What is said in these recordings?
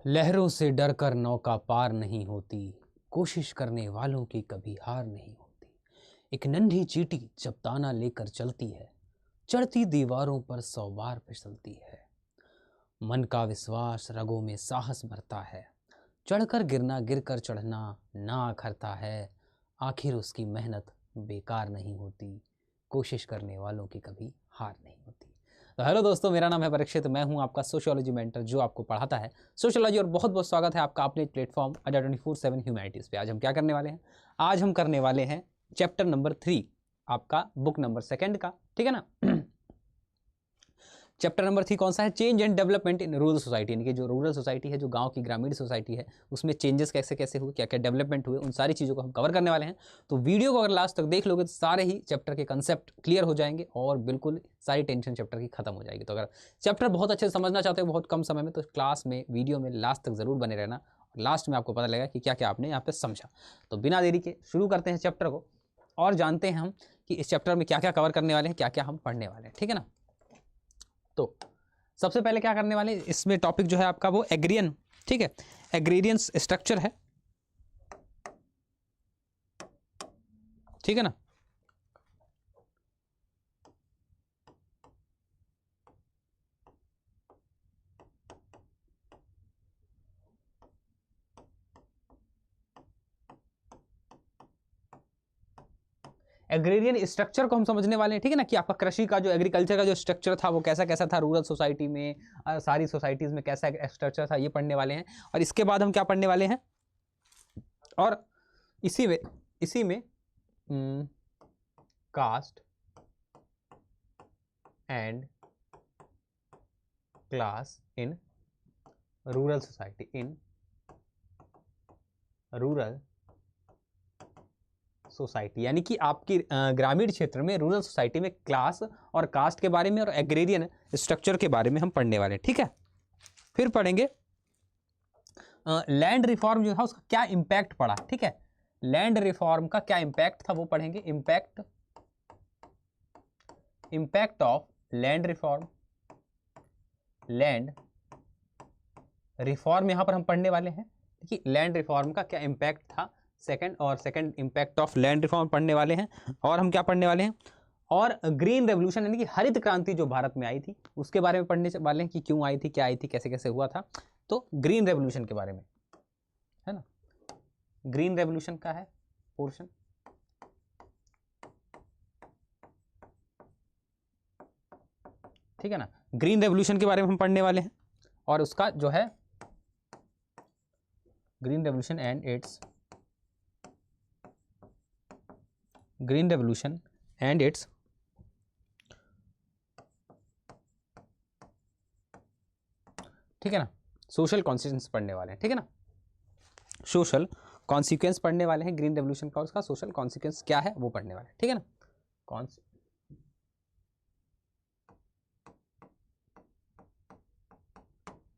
लहरों से डरकर नौका पार नहीं होती, कोशिश करने वालों की कभी हार नहीं होती। एक नन्ही चींटी जब दाना लेकर चलती है, चढ़ती दीवारों पर 100 बार फिसलती है। मन का विश्वास रगों में साहस भरता है, चढ़कर गिरना गिरकर चढ़ना ना अखरता है। आखिर उसकी मेहनत बेकार नहीं होती, कोशिश करने वालों की कभी हार नहीं होती। तो हेलो दोस्तों, मेरा नाम है परीक्षित, मैं हूं आपका सोशियोलॉजी मेंटर जो आपको पढ़ाता है सोशियोलॉजी। और बहुत बहुत स्वागत है आपका अपने प्लेटफॉर्म अड्डा 24/7 ह्यूमैनिटीज़ पे। आज हम क्या करने वाले हैं? आज हम करने वाले हैं चैप्टर नंबर 3, आपका बुक नंबर 2 का, ठीक है ना। चैप्टर नंबर 3 कौन सा है? Change and development in rural society, यानी कि जो रूरल सोसाइटी है, जो गांव की ग्रामीण सोसाइटी है, उसमें चेंजेस कैसे कैसे हुए, क्या क्या डेवलपमेंट हुए, उन सारी चीज़ों को हम कवर करने वाले हैं। तो वीडियो को अगर लास्ट तक देख लोगे तो सारे ही चैप्टर के कंसेप्ट क्लियर हो जाएंगे और बिल्कुल सारी टेंशन चैप्टर की खत्म हो जाएगी। तो अगर चैप्टर बहुत अच्छे से समझना चाहते हो बहुत कम समय में, तो क्लास में वीडियो में लास्ट तक जरूर बने रहना। लास्ट में आपको पता लगेगा कि क्या क्या आपने यहाँ पे समझा। तो बिना देरी के शुरू करते हैं चैप्टर को और जानते हैं हम कि इस चैप्टर में क्या क्या कवर करने वाले हैं, क्या क्या हम पढ़ने वाले हैं, ठीक है ना। तो सबसे पहले क्या करने वाले इसमें टॉपिक जो है आपका वो एग्रियन, ठीक है, एग्रीरियन स्ट्रक्चर है, ठीक है ना। एग्रीरियन स्ट्रक्चर को हम समझने वाले हैं, ठीक है ना, कि आपका कृषि का जो एग्रीकल्चर का जो स्ट्रक्चर था वो कैसा कैसा था रूरल सोसाइटी में, सारी सोसाइटीज में कैसा स्ट्रक्चर था, ये पढ़ने वाले हैं। और इसके बाद हम क्या पढ़ने वाले हैं, और इसी में caste and class in rural society, in rural society, यानी कि आपकी ग्रामीण क्षेत्र में रूरल सोसाइटी में क्लास और कास्ट के बारे में और एग्रेरियन स्ट्रक्चर के बारे में हम पढ़ने वाले हैं, ठीक है। फिर पढ़ेंगे लैंड रिफॉर्म जो था उसका क्या इंपैक्ट पड़ा, ठीक है, लैंड रिफॉर्म का क्या इंपैक्ट था वो पढ़ेंगे। Impact of land reform, land reform यहां पर हम पढ़ने वाले हैं कि लैंड रिफॉर्म का क्या इंपैक्ट था, second impact of land reform पढ़ने वाले हैं। और हम क्या पढ़ने वाले हैं, और ग्रीन रेवोल्यूशन यानी कि हरित क्रांति जो भारत में आई थी उसके बारे में पढ़ने वाले हैं कि क्यों आई थी, क्या आई थी, कैसे कैसे हुआ था। तो ग्रीन रेवोल्यूशन के बारे में है ना, ग्रीन रेवोल्यूशन का है पोर्शन, ठीक है ना। ग्रीन रेवोल्यूशन के बारे में हम पढ़ने वाले हैं और उसका जो है ग्रीन रेवोल्यूशन एंड इट्स ठीक है ना, सोशल कॉन्सिक्वेंस पढ़ने वाले हैं, ठीक है ना, सोशल कॉन्सिक्वेंस पढ़ने वाले हैं ग्रीन रेवोल्यूशन का, उसका सोशल कॉन्सिक्वेंस क्या है वो पढ़ने वाले हैं, ठीक है ना।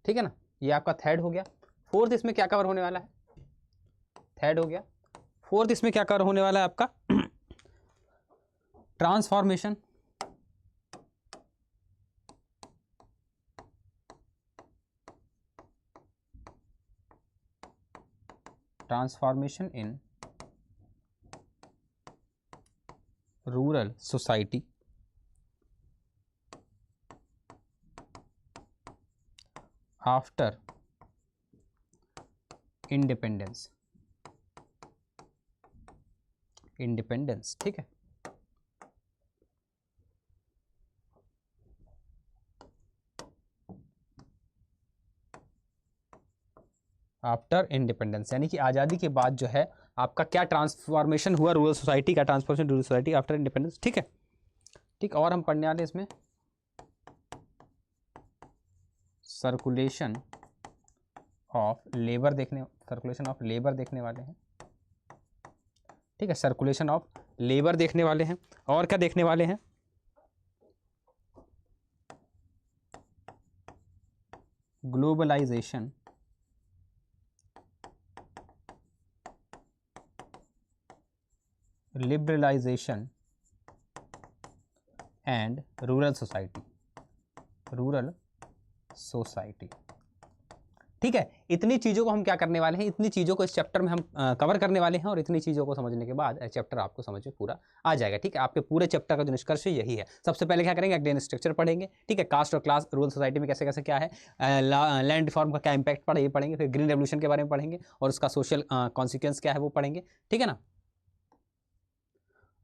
ठीक है ना, ये आपका थर्ड हो गया। फोर्थ इसमें क्या कवर होने वाला है, थर्ड हो गया। फोर्थ इसमें क्या कवर होने वाला है आपका transformation, transformation in rural society after independence, ठीक है। आफ्टर इंडिपेंडेंस यानी कि आज़ादी के बाद जो है आपका क्या ट्रांसफॉर्मेशन हुआ रूरल सोसाइटी का, transformation rural society after independence, ठीक है। ठीक, और हम पढ़ने वाले इसमें सर्कुलेशन ऑफ लेबर देखने वाले हैं, ठीक है, सर्कुलेशन ऑफ लेबर देखने वाले हैं। और क्या देखने वाले हैं, globalisation, liberalisation and rural society, ठीक है, इतनी चीज़ों को हम क्या करने वाले हैं, इतनी चीज़ों को इस चैप्टर में हम कवर करने वाले हैं, और इतनी चीज़ों को समझने के बाद चैप्टर आपको समझ में पूरा आ जाएगा। ठीक है, आपके पूरे चैप्टर का जो निष्कर्ष है यही है। सबसे पहले क्या करेंगे, अगेन स्ट्रक्चर पढ़ेंगे। ठीक है, कास्ट और क्लास रूरल सोसाइटी में कैसे कैसे क्या है, लैंड रिफॉर्म का क्या इंपैक्ट पड़ा ये पढ़ेंगे, फिर ग्रीन रेवोल्यूशन के बारे में पढ़ेंगे और उसका सोशल कॉन्सिक्वेंस क्या है वो पढ़ेंगे। ठीक है ना,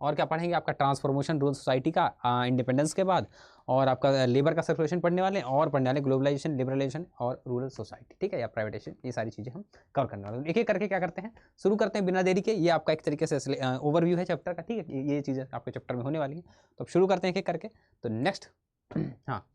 और क्या पढ़ेंगे, आपका ट्रांसफॉर्मेशन रूरल सोसाइटी का इंडिपेंडेंस के बाद, और आपका लेबर का सर्कुलेशन पढ़ने वाले हैं, और पढ़ने वाले ग्लोबलाइजेशन, लिबरलाइजेशन और रूरल सोसाइटी। ठीक है, या प्राइवेटाइजेशन, ये सारी चीज़ें हम कवर करने वाले हैं। एक एक करके क्या करते हैं, शुरू करते हैं बिना देरी के। ये आपका एक तरीके से ओवरव्यू है चैप्टर का। ठीक है, ये चीज़ें आपके चैप्टर में होने वाली है, तो अब शुरू करते हैं एक एक करके। तो नेक्स्ट हाँ,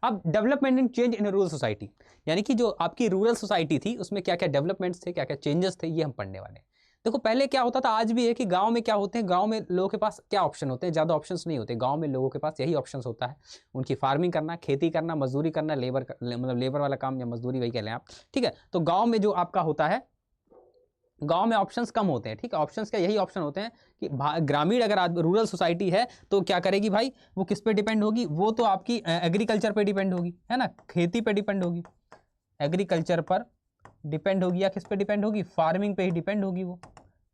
अब development and change in rural society, यानी कि जो आपकी रूरल सोसाइटी थी उसमें क्या क्या डेवलपमेंट्स थे, क्या क्या चेंजेस थे, ये हम पढ़ने वाले हैं। देखो पहले क्या होता था, आज भी है कि गांव में क्या होते हैं, गांव में लोगों के पास क्या ऑप्शन होते हैं, ज़्यादा ऑप्शंस नहीं होते। गांव में लोगों के पास यही ऑप्शंस होता है, उनकी फार्मिंग करना, खेती करना, मजदूरी करना, मतलब लेबर वाला काम या मजदूरी वही कह लें आप। ठीक है, तो गाँव में जो आपका होता है, गांव में ऑप्शंस कम होते हैं। ठीक है, ऑप्शंस क्या, यही ऑप्शन होते हैं कि ग्रामीण अगर रूरल सोसाइटी है तो क्या करेगी भाई, वो किस पे डिपेंड होगी, वो तो आपकी एग्रीकल्चर पे डिपेंड होगी, है ना, खेती पे डिपेंड होगी, एग्रीकल्चर पर डिपेंड होगी, या किस पे डिपेंड होगी, फार्मिंग पे ही डिपेंड होगी वो।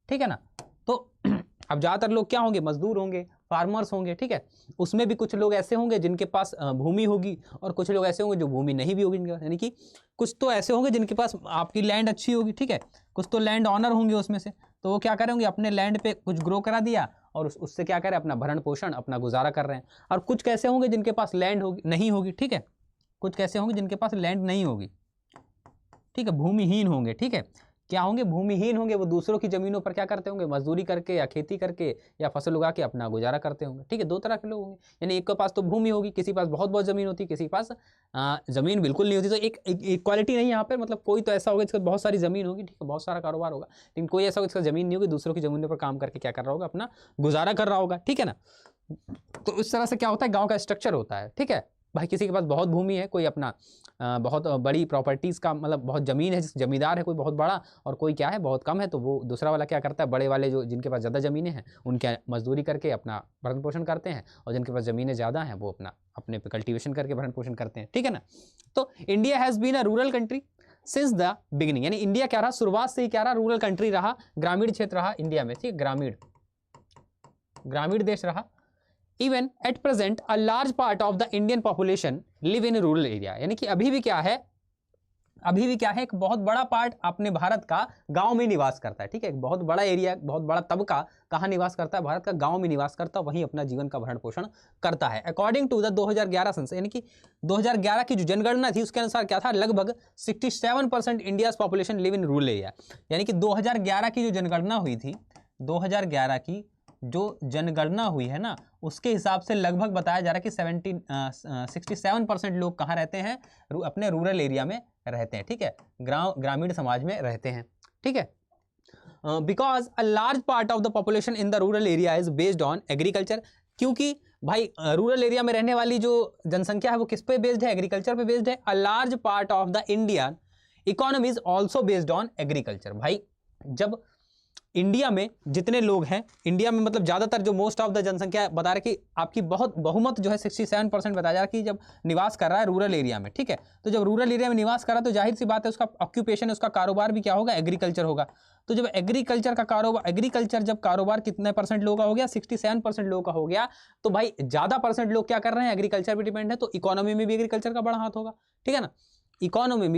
ठीक है ना, तो अब ज़्यादातर लोग क्या होंगे, मजदूर होंगे, फार्मर्स होंगे। ठीक है, उसमें भी कुछ लोग ऐसे होंगे जिनके पास भूमि होगी, और कुछ लोग ऐसे होंगे जो भूमि नहीं भी होगी इनके पास, यानी कि कुछ तो ऐसे होंगे जिनके पास आपकी लैंड अच्छी होगी। ठीक है, कुछ तो लैंड ऑनर होंगे उसमें से, तो वो क्या करेंगे, अपने लैंड पे कुछ ग्रो करा दिया और उससे क्या करें, अपना भरण पोषण, अपना गुजारा कर रहे हैं। और कुछ कैसे होंगे जिनके पास लैंड होगी नहीं होगी। ठीक है, कुछ कैसे होंगे जिनके पास लैंड नहीं होगी। ठीक है, भूमिहीन होंगे। ठीक है, क्या होंगे, भूमिहीन होंगे, वो दूसरों की जमीनों पर क्या करते होंगे, मजदूरी करके या खेती करके या फसल उगा के अपना गुजारा करते होंगे। ठीक है, दो तरह के लोग होंगे, यानी एक के पास तो भूमि होगी, किसी के पास बहुत बहुत जमीन होती है, किसी के पास जमीन बिल्कुल नहीं होती। तो एक इक्वालिटी नहीं है यहाँ पर, मतलब कोई तो ऐसा होगा जिसका बहुत सारी जमीन होगी, ठीक है, बहुत सारा कारोबार होगा, लेकिन कोई ऐसा होगा जिसका जमीन नहीं होगी, दूसरों की जमीनों पर काम करके क्या कर रहा होगा, अपना गुजारा कर रहा होगा। ठीक है ना, तो इस तरह से क्या होता है, गाँव का स्ट्रक्चर होता है। ठीक है भाई, किसी के पास बहुत भूमि है, कोई अपना बहुत बड़ी प्रॉपर्टीज़ का मतलब बहुत ज़मीन है, जमींदार है कोई बहुत बड़ा, और कोई क्या है बहुत कम है, तो वो दूसरा वाला क्या करता है, बड़े वाले जो जिनके पास ज़्यादा ज़मीनें हैं उनके मजदूरी करके अपना भरण पोषण करते हैं, और जिनके पास ज़मीनें ज़्यादा हैं वो अपने पे कल्टीवेशन करके भरण पोषण करते हैं। ठीक है ना, तो India has been a rural country since the beginning, यानी इंडिया क्या रहा, शुरुआत से ही क्या रहा, रूरल कंट्री रहा, ग्रामीण क्षेत्र रहा इंडिया में। ठीक, ग्रामीण देश रहा। Even at present, a large part of the Indian population live in rural area, यानी कि अभी भी क्या है, एक बहुत बड़ा पार्ट अपने भारत का गांव में निवास करता है। ठीक है, एक बहुत बड़ा एरिया, बहुत बड़ा तबका कहाँ निवास करता है, भारत का गांव में निवास करता है, वहीं अपना जीवन का भरण पोषण करता है। अकॉर्डिंग टू द 2011 सेंसस, यानी कि 2011 की जो जनगणना थी उसके अनुसार क्या था, लगभग 67% India population live in rural area. यानी कि 2011 की जो जनगणना हुई थी, 2011 की जो जनगणना हुई है ना, उसके हिसाब से लगभग बताया जा रहा है कि 67% लोग कहाँ रहते हैं, अपने रूरल एरिया में रहते हैं। ठीक है, ग्रामीण समाज में रहते हैं। ठीक है, because a large part of the population in the rural area is based on agriculture, क्योंकि भाई रूरल एरिया में रहने वाली जो जनसंख्या है वो किस पे बेस्ड है, एग्रीकल्चर पे बेस्ड है। A large part of the Indian economy is also based on agriculture. भाई जब इंडिया में जितने लोग हैं, इंडिया में मतलब ज़्यादातर जो मोस्ट ऑफ द जनसंख्या बता रहे कि आपकी बहुत बहुमत जो है 67% बताया जा रहा है कि जब निवास कर रहा है रूरल एरिया में। ठीक है, तो जब रूरल एरिया में निवास कर रहा है तो जाहिर सी बात है उसका ऑक्यूपेशन है, उसका कारोबार भी क्या होगा, एग्रीकल्चर होगा। तो जब एग्रीकल्चर का कारोबार, एग्रीकल्चर जब कारोबार कितने परसेंट लोगों का हो गया, 67% लोगों का हो गया, तो भाई ज़्यादा परसेंट लोग क्या कर रहे हैं, एग्रीकल्चर पर डिपेंड है, तो इकोनॉमी में भी एग्रीकल्चर का बड़ा हाथ होगा। ठीक है ना, इकोनॉमी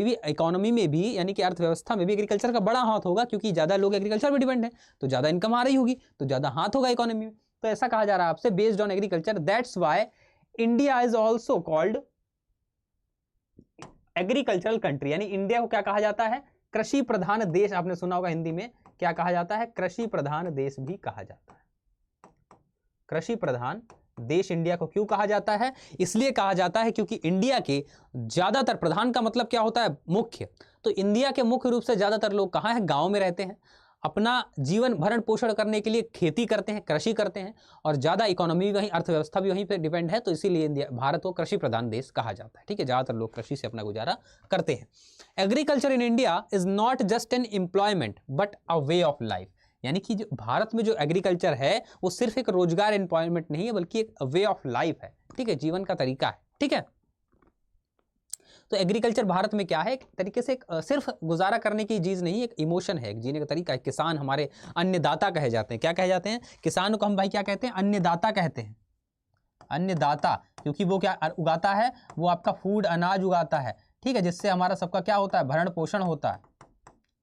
में भी यानी कि अर्थव्यवस्था में भी एग्रीकल्चर का बड़ा हाथ होगा, क्योंकि ज़्यादा लोग एग्रीकल्चर पर डिपेंड है, तो ज़्यादा इनकम आ रही होगी, तो ज़्यादा हाथ होगा इकोनॉमी में। तो ऐसा कहा जा रहा है आपसे, based on agriculture, that's why India is also called agricultural country. यानी इंडिया को क्या कहा जाता है, कृषि प्रधान देश। आपने सुना होगा हिंदी में क्या कहा जाता है, कृषि प्रधान देश भी कहा जाता है। कृषि प्रधान देश इंडिया को क्यों कहा जाता है, इसलिए कहा जाता है क्योंकि इंडिया के ज्यादातर, प्रधान का मतलब क्या होता है, मुख्य, तो इंडिया के मुख्य रूप से ज्यादातर लोग कहाँ हैं, गांव में रहते हैं, अपना जीवन भरण पोषण करने के लिए खेती करते हैं, कृषि करते हैं, और ज्यादा इकोनॉमी भी वहीं, अर्थव्यवस्था भी वहीं पे डिपेंड है, तो इसीलिए इंडिया, भारत को कृषि प्रधान देश कहा जाता है। ठीक है, ज्यादातर लोग कृषि से अपना गुजारा करते हैं। Agriculture in India is not just an employment but a way of life, यानी कि जो भारत में जो एग्रीकल्चर है वो सिर्फ एक रोजगार, एम्प्लॉयमेंट नहीं है, बल्कि एक वे ऑफ लाइफ है। ठीक है, जीवन का तरीका है। ठीक है, तो एग्रीकल्चर भारत में क्या है, एक तरीके से एक सिर्फ गुजारा करने की चीज़ नहीं, एक इमोशन है, एक जीने का तरीका है। किसान हमारे अन्नदाता कहे जाते हैं। क्या कहे जाते हैं? किसान को हम भाई क्या कहते हैं? अन्नदाता कहते हैं। अन्नदाता, क्योंकि वो क्या उगाता है? वो आपका फूड, अनाज उगाता है, ठीक है, जिससे हमारा सबका क्या होता है? भरण पोषण होता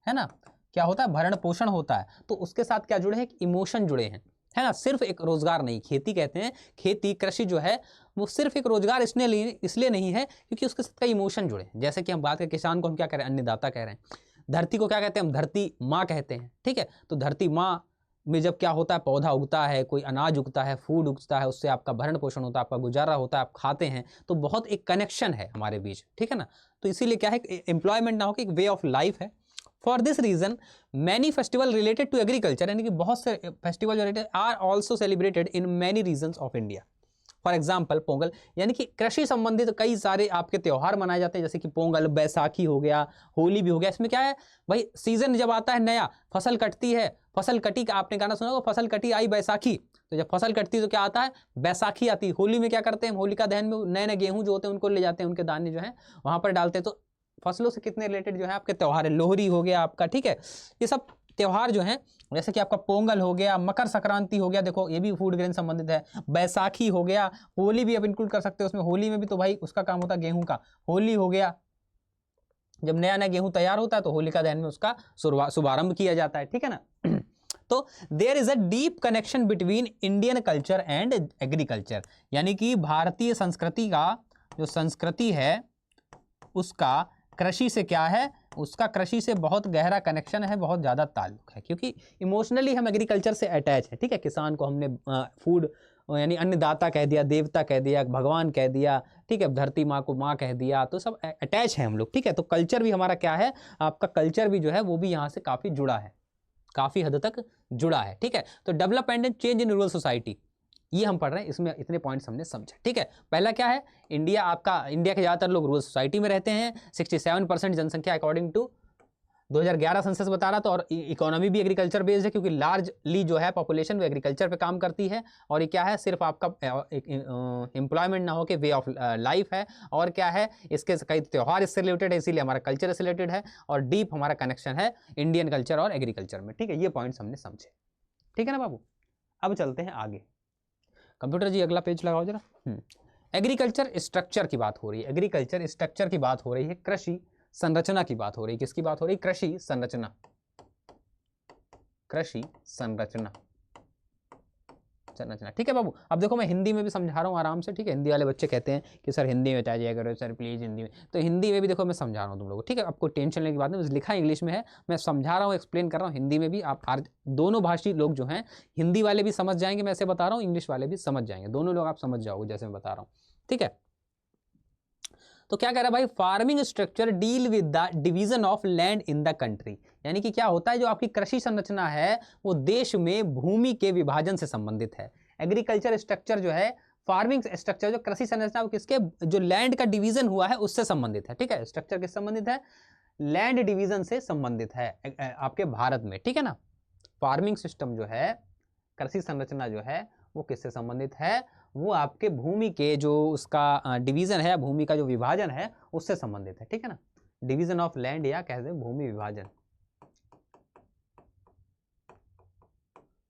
है ना? क्या होता है? भरण पोषण होता है। तो उसके साथ क्या जुड़े हैं? एक इमोशन जुड़े हैं, है ना? सिर्फ एक रोजगार नहीं। खेती कहते हैं, खेती कृषि जो है वो सिर्फ एक रोजगार इसलिए नहीं है क्योंकि उसके साथ कई इमोशन जुड़े हैं। जैसे कि हम बात करें, किसान को हम क्या कह रहे हैं? अन्नदाता कह रहे हैं। धरती को क्या कहते हैं? हम धरती माँ कहते हैं, ठीक है। तो धरती माँ में जब क्या होता है? पौधा उगता है, कोई अनाज उगता है, फूड उगता है, उससे आपका भरण पोषण होता है, आपका गुजारा होता है, आप खाते हैं, तो बहुत एक कनेक्शन है हमारे बीच, ठीक है ना? तो इसीलिए क्या है? एम्प्लॉयमेंट ना हो कि एक वे ऑफ लाइफ है। For this reason many festival related to agriculture, यानी कि बहुत से festival related are also celebrated in many regions of India. For example Pongal, यानी कि कृषि संबंधित कई सारे आपके त्यौहार मनाए जाते हैं, जैसे कि पोंगल, बैसाखी हो गया, होली भी हो गया। इसमें क्या है भाई? सीजन जब आता है नया, फसल कटती है, फसल कटी का आपने गाना सुना होगा, फसल कटी आई बैसाखी। तो जब फसल कटती है तो क्या आता है? बैसाखी आती है। होली में क्या करते हैं? होलिका दहन में नए नए गेहूं जो होते हैं उनको ले जाते हैं, उनके दाने जो है वहां पर डालते हैं। तो फसलों से कितने रिलेटेड जो है आपके त्यौहार है। लोहरी हो गया आपका, ठीक है। ये सब त्यौहार जो हैं, जैसे कि आपका पोंगल हो गया, मकर संक्रांति हो गया, देखो ये भी फूड ग्रेन संबंधित है। बैसाखी हो गया, होली भी आप इंक्लूड कर सकते हो उसमें। होली में भी तो भाई उसका काम होता है गेहूं का। होली हो गया, जब नया नया गेहूं तैयार होता है तो होलिका दहन में उसका शुभारंभ किया जाता है, ठीक है ना। तो there is a deep connection between Indian culture and agriculture, यानी कि भारतीय संस्कृति का जो संस्कृति है उसका कृषि से क्या है? उसका कृषि से बहुत गहरा कनेक्शन है, बहुत ज़्यादा ताल्लुक है, क्योंकि इमोशनली हम एग्रीकल्चर से अटैच है, ठीक है। किसान को हमने फूड यानी अन्नदाता कह दिया, देवता कह दिया, भगवान कह दिया, ठीक है, धरती माँ को माँ कह दिया, तो सब अटैच है हम लोग, ठीक है। तो कल्चर भी हमारा क्या है? आपका कल्चर भी जो है वो भी यहाँ से काफ़ी जुड़ा है, काफ़ी हद तक जुड़ा है, ठीक है। तो development and change in rural society, ये हम पढ़ रहे हैं, इसमें इतने पॉइंट्स हमने समझे, ठीक है। पहला क्या है? इंडिया के ज़्यादातर लोग रूरल सोसाइटी में रहते हैं। 67% जनसंख्या अकॉर्डिंग टू 2011 सेंसस बता रहा था। और इकोनॉमी भी एग्रीकल्चर बेस्ड है, क्योंकि लार्जली जो है पॉपुलेशन वो एग्रीकल्चर पे काम करती है। और ये क्या है? सिर्फ आपका एम्प्लॉयमेंट ना हो के वे ऑफ लाइफ है। और क्या है? इसके कई त्यौहार इससे रिलेटेड है, इसीलिए हमारा कल्चर इससे रिलेटेड है। और डीप हमारा कनेक्शन है इंडियन कल्चर और एग्रीकल्चर में, ठीक है। ये पॉइंट्स हमने समझे, ठीक है ना बाबू। अब चलते हैं आगे। कंप्यूटर जी अगला पेज लगाओ जरा। एग्रीकल्चर स्ट्रक्चर की बात हो रही है, एग्रीकल्चर स्ट्रक्चर की बात हो रही है, कृषि संरचना की बात हो रही है। किसकी बात हो रही है? कृषि संरचना, कृषि संरचना, ठीक है बाबू। अब देखो मैं हिंदी में भी समझा रहा हूँ आराम से, ठीक है। हिंदी वाले बच्चे कहते हैं कि सर हिंदी में बताया करो सर प्लीज़ हिंदी में, तो हिंदी में भी देखो मैं समझा रहा हूँ तुम लोगों को, ठीक है। आपको टेंशन लेने की बात नहीं, बस लिखा इंग्लिश में है, मैं समझा रहा हूँ, एक्सप्लेन कर रहा हूँ हिंदी में भी। आप दोनों भाषी लोग जो हैं, हिंदी वाले भी समझ जाएंगे मैं ऐसे बता रहा हूँ, इंग्लिश वाले भी समझ जाएंगे, दोनों लोग आप समझ जाओगे जैसे मैं बता रहा हूँ, ठीक है। तो क्या कह रहा है भाई? Farming structure deal with the division of land in the country, यानी कि क्या होता है? जो आपकी कृषि संरचना है वो देश में भूमि के विभाजन से संबंधित है। एग्रीकल्चर स्ट्रक्चर जो है, फार्मिंग स्ट्रक्चर जो कृषि संरचना, वो किसके? जो लैंड का डिवीजन हुआ है उससे संबंधित है, ठीक है। स्ट्रक्चर किससे संबंधित है? लैंड डिवीजन से संबंधित है आपके भारत में, ठीक है ना। फार्मिंग सिस्टम जो है, कृषि संरचना जो है वो किससे संबंधित है? वो आपके भूमि के जो उसका डिवीजन है, भूमि का जो विभाजन है उससे संबंधित है, ठीक है ना। डिवीजन ऑफ लैंड या कह दे भूमि विभाजन,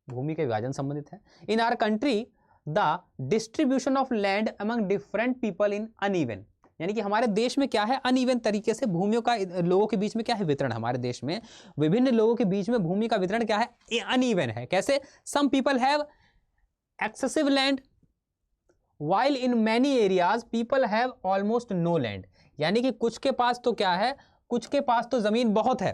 भूमि के विभाजन संबंधित है। In our country the distribution of land among different people in uneven, यानी कि हमारे देश में क्या है? अनइवन तरीके से भूमियों का लोगों के बीच में क्या है? वितरण। हमारे देश में विभिन्न लोगों के बीच में भूमि का वितरण क्या है? अनइवन है। कैसे? Some people have excessive land while in many areas people have almost no land, यानी कि कुछ के पास तो क्या है? कुछ के पास तो जमीन बहुत है।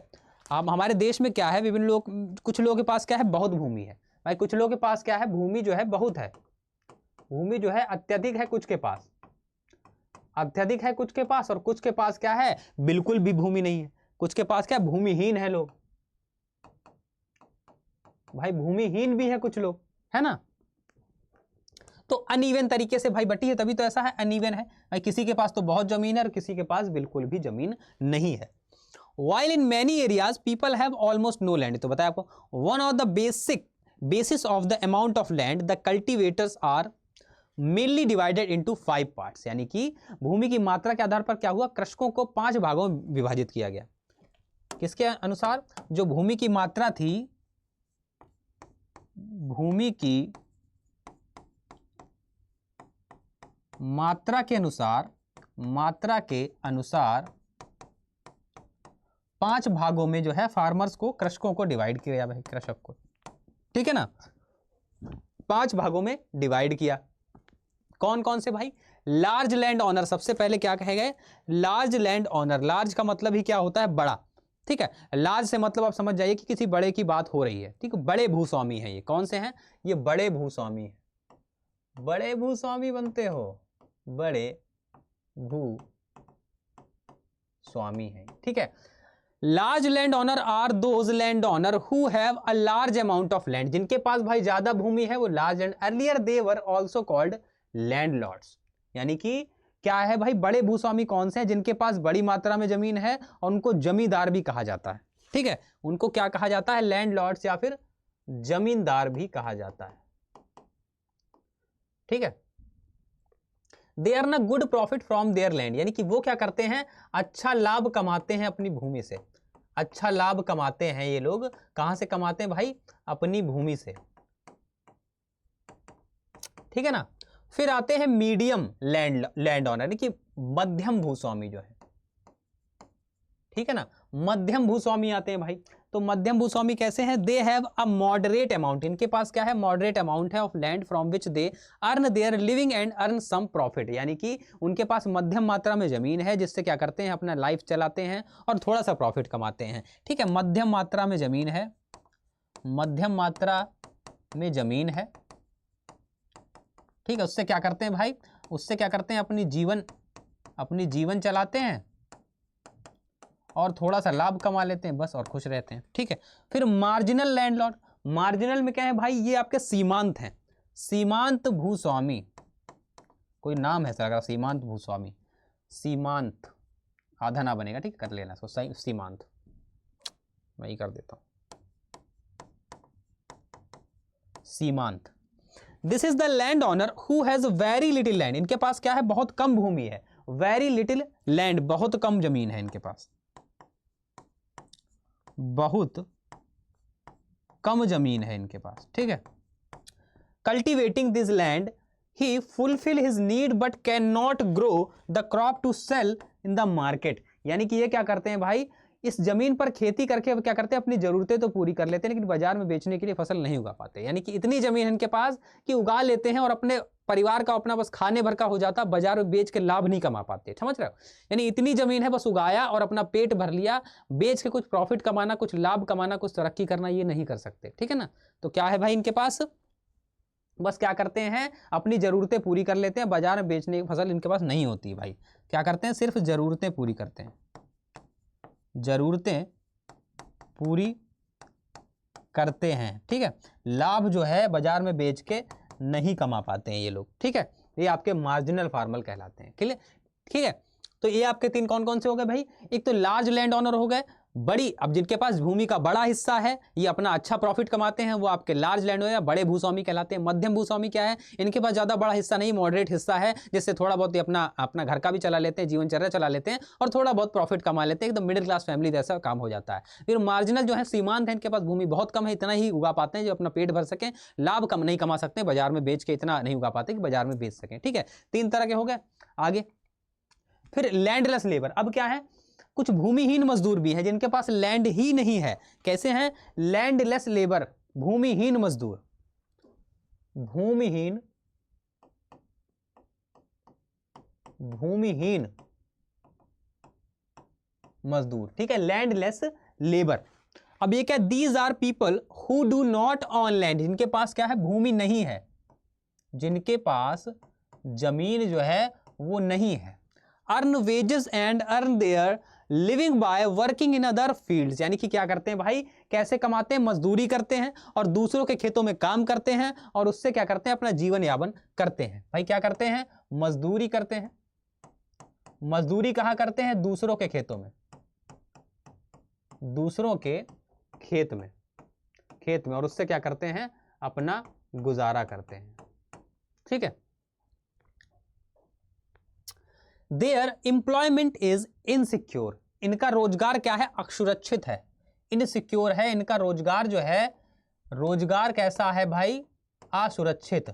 अब हमारे देश में क्या है? विभिन्न लोग, कुछ लोगों के पास क्या है? बहुत भूमि है भाई। कुछ लोगों के पास क्या है? भूमि जो है बहुत है, भूमि जो है अत्यधिक है कुछ के पास, अत्यधिक है कुछ के पास। और कुछ के पास क्या है? बिल्कुल भी भूमि नहीं है। कुछ के पास क्या है? भूमिहीन है लोग भाई, भूमिहीन भी है कुछ लोग, है ना। तो अनइवन तरीके से भाई बटी है, तभी तो ऐसा है, अनइवन है भाई। किसी के पास तो बहुत जमीन है और किसी के पास बिल्कुल भी जमीन नहीं है। While in many areas people have almost no land, तो बताया आपको, one of the basis of the amount of land the cultivators are mainly divided into 5 parts, यानी कि भूमि की मात्रा के आधार पर क्या हुआ, कृषकों को 5 भागों में विभाजित किया गया। किसके अनुसार, जो भूमि की मात्रा थी, भूमि की मात्रा के अनुसार 5 भागों में जो है फार्मर्स को, कृषकों को डिवाइड किया भाई, कृषक को, ठीक है ना, 5 भागों में डिवाइड किया। कौन कौन से भाई, लार्ज लैंड ऑनर, सबसे पहले क्या कहे गए, लार्ज लैंड ऑनर। लार्ज का मतलब ही क्या होता है, बड़ा, ठीक है। लार्ज से मतलब आप समझ जाइए कि किसी बड़े की बात हो रही है, ठीक है। बड़े भूस्वामी हैं ये, कौन से हैं, ये बड़े भूस्वामी हैं, बड़े भूस्वामी बनते हो, बड़े भूस्वामी हैं, ठीक है। Large land owner are those land owner who have a large amount of land, जिनके पास भाई ज्यादा भूमि है वो large land. Earlier they were also called landlords, यानी कि क्या है भाई, बड़े भूस्वामी कौन से हैं, जिनके पास बड़ी मात्रा में जमीन है, और उनको जमींदार भी कहा जाता है, ठीक है। उनको क्या कहा जाता है, लैंडलॉर्ड्स या फिर जमींदार भी कहा जाता है, ठीक है। दे आर न good profit from there land, यानी कि वो क्या करते हैं, अच्छा लाभ कमाते हैं अपनी भूमि से, अच्छा लाभ कमाते हैं ये लोग। कहां से कमाते हैं भाई, अपनी भूमि से, ठीक है ना। फिर आते हैं मीडियम लैंड ऑनर, यानी कि मध्यम भूस्वामी जो है, ठीक है ना, मध्यम भूस्वामी आते हैं भाई। तो मध्यम भूस्वामी कैसे हैं, they have a moderate amount, इनके पास क्या है, मॉडरेट अमाउंट है of land from which they earn their living and earn some profit, यानी कि उनके पास मध्यम मात्रा में जमीन है, जिससे क्या करते हैं, अपना लाइफ चलाते हैं और थोड़ा सा प्रॉफिट कमाते हैं, ठीक है। मध्यम मात्रा में जमीन है, मध्यम मात्रा में जमीन है, ठीक है। उससे क्या करते हैं भाई, उससे क्या करते हैं, अपनी जीवन चलाते हैं और थोड़ा सा लाभ कमा लेते हैं, बस, और खुश रहते हैं, ठीक है। फिर मार्जिनल लैंडलॉर्ड, मार्जिनल में क्या है भाई, ये आपके सीमांत हैं, सीमांत भूस्वामी, कोई नाम है सर, सीमांत भूस्वामी, सीमांत आधा ना बनेगा, ठीक, कर लेना इसको, सही, सीमांत, वही कर देता हूं, सीमांत। This is the land owner who has very little land, इनके पास क्या है, बहुत कम भूमि है, वेरी लिटिल लैंड, बहुत कम जमीन है इनके पास, बहुत कम जमीन है इनके पास, ठीक है। Cultivating this land he fulfil his need but can not grow the crop to sell in the market, यानी कि ये क्या करते हैं भाई, इस जमीन पर खेती करके अब क्या करते हैं, अपनी जरूरतें तो पूरी कर लेते हैं, लेकिन बाजार में बेचने के लिए फसल नहीं उगा पाते, यानी कि इतनी जमीन है इनके पास कि उगा लेते हैं और अपने परिवार का अपना बस खाने भर का हो जाता, बाजार में बेच के लाभ नहीं कमा पाते, समझ रहे हो। यानी इतनी जमीन है, बस उगाया और अपना पेट भर लिया, बेच के कुछ प्रॉफिट कमाना, कुछ लाभ कमाना, कुछ तरक्की करना, ये नहीं कर सकते, ठीक है ना। तो क्या है भाई, इनके पास बस क्या करते हैं, अपनी जरूरतें पूरी कर लेते हैं, बाजार में बेचने की फसल इनके पास नहीं होती भाई। क्या करते हैं, सिर्फ जरूरतें पूरी करते हैं, जरूरतें पूरी करते हैं, ठीक है। लाभ जो है बाजार में बेच के नहीं कमा पाते हैं ये लोग, ठीक है। ये आपके मार्जिनल फार्मर कहलाते हैं, क्लियर, ठीक है। तो ये आपके 3 कौन कौन से हो गए भाई, एक तो लार्ज लैंड ऑनर हो गए, बड़ी, अब जिनके पास भूमि का बड़ा हिस्सा है, ये अपना अच्छा प्रॉफिट कमाते हैं, वो आपके लार्ज लैंड या बड़े भूस्वामी कहलाते हैं। मध्यम भूस्वामी क्या है, इनके पास ज्यादा बड़ा हिस्सा नहीं, मॉडरेट हिस्सा है, जिससे थोड़ा बहुत अपना घर का भी चला लेते हैं, जीवनचर्या चला लेते हैं और थोड़ा बहुत प्रॉफिट कमा लेते हैं, एकदम मिडिल क्लास फैमिली जैसा काम हो जाता है। फिर मार्जिनल जो है, सीमांत है, इनके पास भूमि बहुत कम है, इतना ही उगा पाते हैं जो अपना पेट भर सकें, लाभ कम नहीं कमा सकते, बाजार में बेच के इतना नहीं उगा पाते कि बाजार में बेच सकें, ठीक है। 3 तरह के हो गए। आगे फिर लैंडलेस लेबर, अब क्या है, कुछ भूमिहीन मजदूर भी हैं जिनके पास लैंड ही नहीं है। कैसे हैं, लैंडलेस लेबर, भूमिहीन मजदूर, भूमिहीन मजदूर, ठीक है, लैंडलेस लेबर। अब ये क्या, these are people who do not own land, जिनके पास क्या है, भूमि नहीं है, जिनके पास जमीन जो है वो नहीं है। Earn wages and earn their living by working in other fields, यानी कि क्या करते हैं भाई, कैसे कमाते हैं, मजदूरी करते हैं और दूसरों के खेतों में काम करते हैं और उससे क्या करते हैं, अपना जीवन यापन करते हैं। भाई क्या करते हैं, मजदूरी करते हैं। मजदूरी कहां करते हैं, दूसरों के खेतों में, दूसरों के खेत में और उससे क्या करते हैं, अपना गुजारा करते हैं, ठीक है। देयर एम्प्लॉयमेंट इज इनसिक्योर, इनका रोजगार क्या है, असुरक्षित है, इनसिक्योर है, इनका रोजगार जो है, रोजगार कैसा है भाई, असुरक्षित,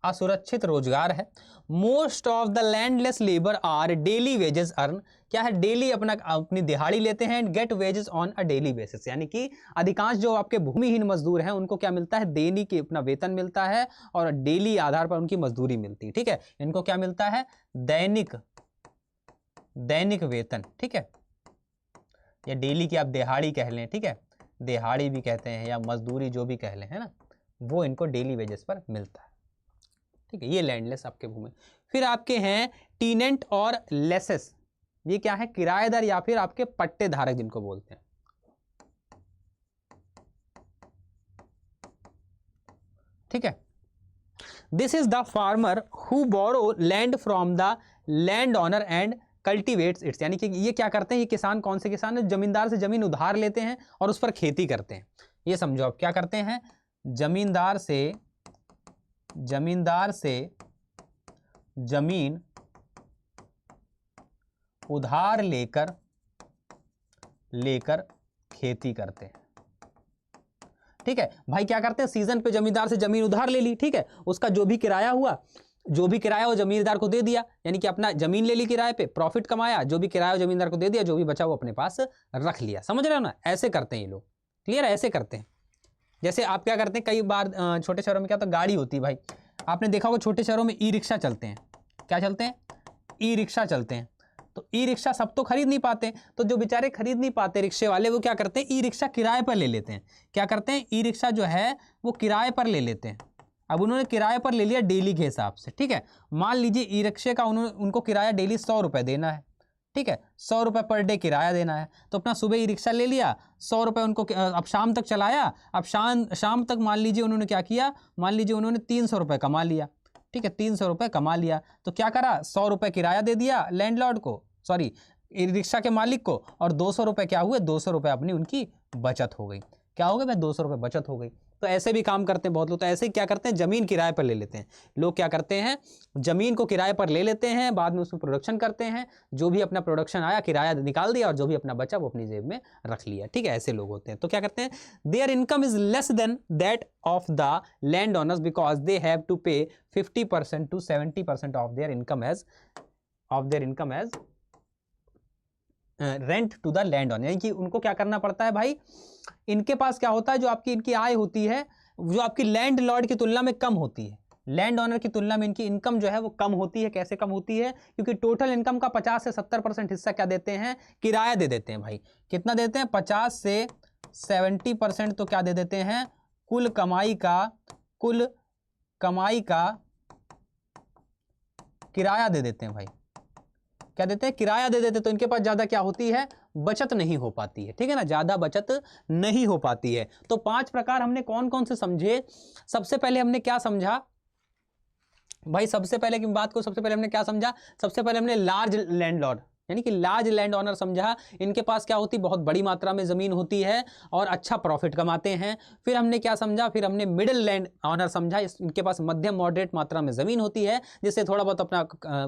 असुरक्षित रोजगार है। Most of the landless labour are daily wages earn, क्या है, डेली अपनी दिहाड़ी लेते हैं, and get wages on a daily basis, यानी कि अधिकांश जो आपके भूमिहीन मजदूर हैं उनको क्या मिलता है, दैनिक अपना वेतन मिलता है और डेली आधार पर उनकी मजदूरी मिलती है, ठीक है। इनको क्या मिलता है, दैनिक वेतन, ठीक है, या डेली की आप दिहाड़ी कह लें, ठीक है, दिहाड़ी भी कहते हैं या मजदूरी जो भी कह लें, है ना, वो इनको डेली वेजेस पर मिलता है, ठीक है। ये लैंडलेस आपके भूमि। फिर आपके हैं टीनेंट और लेसेस, ये क्या है, किराएदार या फिर आपके पट्टे धारक जिनको बोलते हैं, ठीक है। This is the farmer who borrow land from the land owner and cultivates its, यानी कि ये क्या करते हैं, ये किसान कौन से किसान है, जमींदार से जमीन उधार लेते हैं और उस पर खेती करते हैं। ये समझो आप क्या करते हैं, जमींदार से जमीन उधार लेकर खेती करते हैं, ठीक है भाई। क्या करते हैं, सीजन पे जमींदार से जमीन उधार ले ली, ठीक है, उसका जो भी किराया हुआ, वो जमींदार को दे दिया, यानी कि अपना जमीन ले ली किराए पे, प्रॉफिट कमाया, जो भी किराया जमींदार को दे दिया, जो भी बचा वो अपने पास रख लिया। समझ रहे हो ना, ऐसे करते हैं ये लोग, क्लियर है, ऐसे करते हैं। जैसे आप क्या करते हैं, कई बार छोटे शहरों में क्या होता है, गाड़ी होती है भाई, आपने देखा होगा छोटे शहरों में ई रिक्शा चलते हैं, क्या चलते हैं, ई रिक्शा चलते हैं। तो ई रिक्शा सब तो खरीद नहीं पाते, तो जो बेचारे खरीद नहीं पाते रिक्शे वाले, वो क्या करते हैं, ई रिक्शा किराए पर ले लेते हैं। क्या करते हैं, ई रिक्शा जो है वो किराए पर ले लेते हैं। अब उन्होंने किराए पर ले लिया डेली के हिसाब से, ठीक है। मान लीजिए ई रिक्शे का उनको किराया डेली 100 रुपये देना है, ठीक है, 100 रुपये पर डे किराया देना है। तो अपना सुबह ई रिक्शा ले लिया, 100 रुपये उनको, अब शाम तक चलाया, अब शाम तक मान लीजिए उन्होंने क्या किया, मान लीजिए उन्होंने 300 रुपये कमा लिया, ठीक है, 300 रुपये कमा लिया। तो क्या करा, 100 रुपये किराया दे दिया लैंडलॉर्ड को, सॉरी ई रिक्शा के मालिक को, और 200 रुपये क्या हुए, 200 रुपये अपनी उनकी बचत हो गई। क्या हो गया भाई, 200 रुपये बचत हो गई। तो ऐसे भी काम करते हैं बहुत लोग, तो ऐसे ही क्या करते हैं, जमीन किराए पर ले लेते हैं लोग। क्या करते हैं, जमीन को किराए पर ले लेते हैं, बाद में उसमें प्रोडक्शन करते हैं, जो भी अपना प्रोडक्शन आया किराया निकाल दिया, और जो भी अपना बचा वो अपनी जेब में रख लिया, ठीक है, ऐसे लोग होते हैं। तो क्या करते हैं, their income is less than that of the land owners because they have to pay 50% to 70% of their income as rent to the land owner, यानी कि उनको क्या करना पड़ता है भाई, इनके पास क्या होता है, जो आपकी इनकी आय होती है जो आपकी लैंड लॉर्ड की तुलना में कम होती है, लैंड ओनर की तुलना में इनकी इनकम जो है वो कम होती है। कैसे कम होती है, क्योंकि टोटल इनकम का 50 से 70% हिस्सा क्या देते हैं, किराया दे देते हैं भाई। कितना देते हैं, 50 से 70% तो क्या दे देते हैं, कुल कमाई का किराया दे देते हैं भाई। क्या देते हैं, किराया दे देते, तो इनके पास ज्यादा क्या होती है, बचत नहीं हो पाती है, ठीक है ना, ज्यादा बचत नहीं हो पाती है। तो 5 प्रकार हमने कौन कौन से समझे। सबसे पहले हमने क्या समझा भाई, सबसे पहले हमने क्या समझा, सबसे पहले हमने लार्ज लैंडलॉर्ड यानी कि लार्ज लैंड ओनर समझा। इनके पास क्या होती, बहुत बड़ी मात्रा में ज़मीन होती है और अच्छा प्रॉफिट कमाते हैं। फिर हमने क्या समझा, फिर हमने मिडिल लैंड ओनर समझा, इनके पास मध्यम मॉडरेट मात्रा में ज़मीन होती है, जिससे थोड़ा बहुत अपना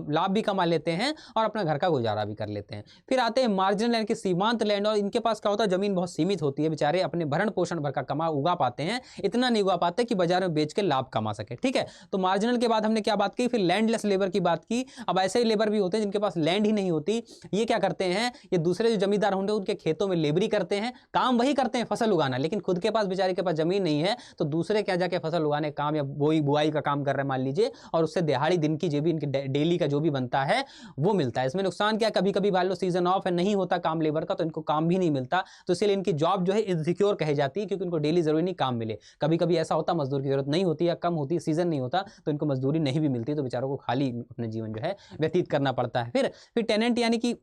लाभ भी कमा लेते हैं और अपना घर का गुजारा भी कर लेते हैं। फिर आते हैं मार्जिनल यानी कि सीमांत लैंड, और इनके पास क्या होता है, ज़मीन बहुत सीमित होती है, बेचारे अपने भरण पोषण भर का उगा पाते हैं, इतना नहीं उगा पाते कि बाजार में बेच के लाभ कमा सके, ठीक है। तो मार्जिनल के बाद हमने क्या बात की, फिर लैंडलेस लेबर की बात की। अब ऐसे ही लेबर भी होते हैं जिनके पास लैंड ही नहीं होती, ये क्या करते हैं, ये दूसरे जो जमींदार होंगे उनके खेतों में लेबरी करते हैं, काम वही करते हैं फसल उगाना, लेकिन खुद के पास बेचारे के पास जमीन नहीं है, तो दूसरे क्या जाके फसल उगाने काम या बुआई का काम कर रहे हैं मान लीजिए, और उससे दिहाड़ी दिन की जो भी इनकी डेली का जो भी बनता है वो मिलता है। इसमें नुकसान क्या, कभी कभी मान लो सीजन ऑफ है, नहीं होता काम लेबर का, तो इनको काम भी नहीं मिलता, तो इसलिए इनकी जॉब जो है इनसिक्योर कही जाती है, क्योंकि इनको डेली जरूरी नहीं काम मिले। कभी कभी ऐसा होता मजदूर की जरूरत नहीं होती या कम होती है, सीजन नहीं होता, तो इनको मजदूरी नहीं भी मिलती, तो बेचारों को खाली अपने जीवन जो है व्यतीत करना पड़ता है। फिर टेनेंट यानी कि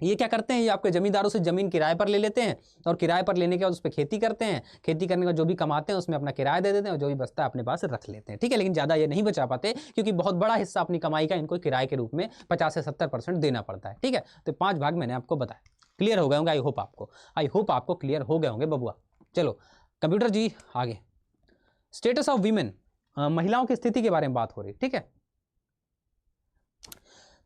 ये क्या करते हैं, ये आपके जमींदारों से जमीन किराए पर ले लेते हैं, और किराए पर लेने के बाद उस पर खेती करते हैं, खेती करने का जो भी कमाते हैं उसमें अपना किराया दे देते हैं, और जो भी बचता है अपने पास रख लेते हैं, ठीक है। लेकिन ज़्यादा ये नहीं बचा पाते, क्योंकि बहुत बड़ा हिस्सा अपनी कमाई का इनको किराए के रूप में 50 से 70% देना पड़ता है, ठीक है। तो 5 भाग मैंने आपको बताया, क्लियर हो गए होंगे, आई होप आपको क्लियर हो गए होंगे बबुआ। चलो कंप्यूटर जी आगे, स्टेटस ऑफ वीमेन, महिलाओं की स्थिति के बारे में बात हो रही, ठीक है।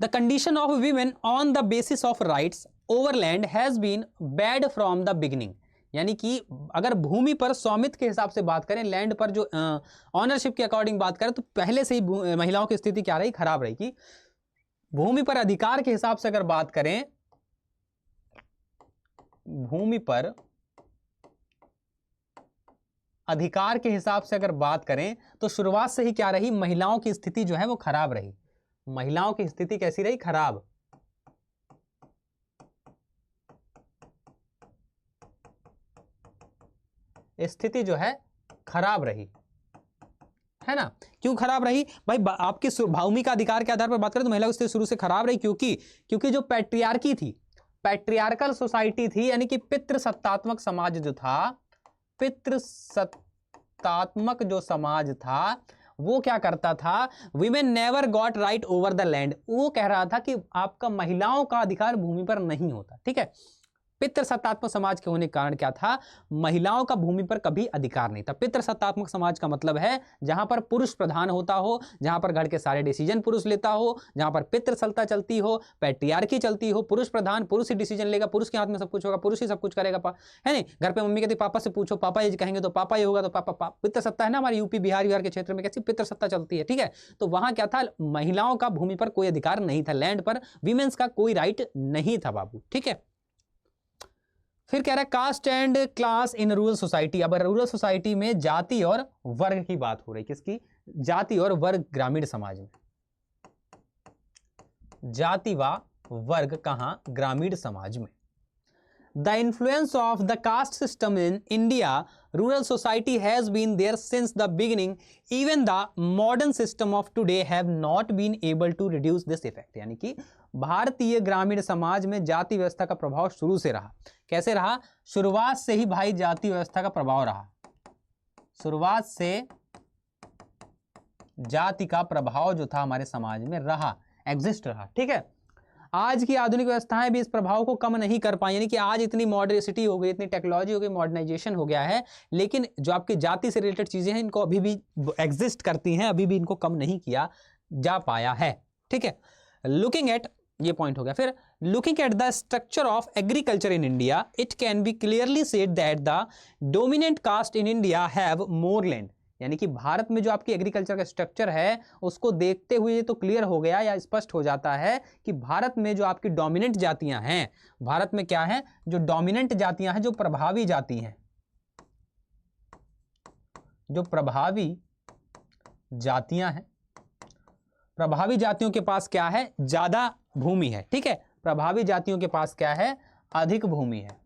The condition of women on the basis of rights over land has been bad from the beginning, यानी कि अगर भूमि पर स्वामित्व के हिसाब से बात करें, लैंड पर जो ऑनरशिप के अकॉर्डिंग बात करें, तो पहले से ही महिलाओं की स्थिति क्या रही, खराब रही। कि भूमि पर अधिकार के हिसाब से अगर बात करें, भूमि पर अधिकार के हिसाब से अगर बात करें तो शुरुआत से ही क्या रही, महिलाओं की स्थिति जो है वो खराब रही। महिलाओं की स्थिति कैसी रही, खराब। स्थिति जो है खराब रही, है ना। क्यों खराब रही भाई, आपकी भूमि का अधिकार के आधार पर बात करें तो महिलाओं की स्थिति शुरू से खराब रही, क्योंकि जो पैट्रियार्की थी, पैट्रियार्कल सोसाइटी थी, यानी कि पितृसत्तात्मक समाज जो था, पितृसत्तात्मक जो समाज था वो क्या करता था, women never got right over the land. वो कह रहा था कि आपका महिलाओं का अधिकार भूमि पर नहीं होता, ठीक है। पितृसत्तात्मक समाज के होने के कारण क्या था, महिलाओं का भूमि पर कभी अधिकार नहीं था। पितृसत्तात्मक समाज का मतलब है जहां पर पुरुष प्रधान होता हो, जहां पर घर के सारे डिसीजन पुरुष लेता हो, जहां पर पितृसत्ता चलती हो, पैट्रियार्की चलती हो, पुरुष प्रधान, पुरुष ही डिसीजन लेगा, पुरुष के हाथ में सब कुछ होगा, पुरुष ही सब कुछ करेगा, है नहीं। घर पे मम्मी कहती पापा से पूछो, पापा ये कहेंगे तो पापा ये होगा, तो पापा पितृसत्ता है ना। हमारे यूपी बिहार के क्षेत्र में कैसी पितृसत्ता चलती है, ठीक है। तो वहां क्या था, महिलाओं का भूमि पर कोई अधिकार नहीं था, लैंड पर वीमेंस का कोई राइट नहीं था बाबू, ठीक है। फिर कह रहा है caste and class in rural society. अब रूरल सोसाइटी में जाति और वर्ग की बात हो रही, किसकी, जाति और वर्ग ग्रामीण समाज में। जाति व वर्ग कहां, ग्रामीण समाज में। The influence of the caste system in India rural society has been there since the beginning, even the modern system of today have not been able to reduce this effect. यानी कि भारतीय ग्रामीण समाज में जाति व्यवस्था का प्रभाव शुरू से रहा। कैसे रहा, शुरुआत से ही भाई जाति व्यवस्था का प्रभाव रहा, शुरुआत से जाति का प्रभाव जो था हमारे समाज में रहा, एग्जिस्ट रहा, ठीक है। आज की आधुनिक व्यवस्थाएं भी इस प्रभाव को कम नहीं कर पाई, यानी कि आज इतनी मॉडर्निटी हो गई, इतनी टेक्नोलॉजी हो गई, मॉडर्नाइजेशन हो गया है, लेकिन जो आपकी जाति से रिलेटेड चीजें हैं इनको अभी भी एग्जिस्ट करती हैं, अभी भी इनको कम नहीं किया जा पाया है, ठीक है। लुकिंग एट, ये पॉइंट हो गया। फिर looking at the structure of agriculture in India, it can be clearly said that the dominant caste in India have more land. यानी कि भारत में जो आपकी एग्रीकल्चर का स्ट्रक्चर है उसको देखते हुए ये तो क्लियर हो गया या स्पष्ट हो जाता है कि भारत में जो आपकी डोमिनेंट जातियां हैं, भारत में क्या है, जो डोमिनेंट जातियां हैं, जो प्रभावी जाति हैं, जो प्रभावी जातियां हैं, प्रभावी जातियों के पास क्या है, ज्यादा भूमि है, ठीक है। प्रभावी जातियों के पास क्या है, अधिक भूमि है,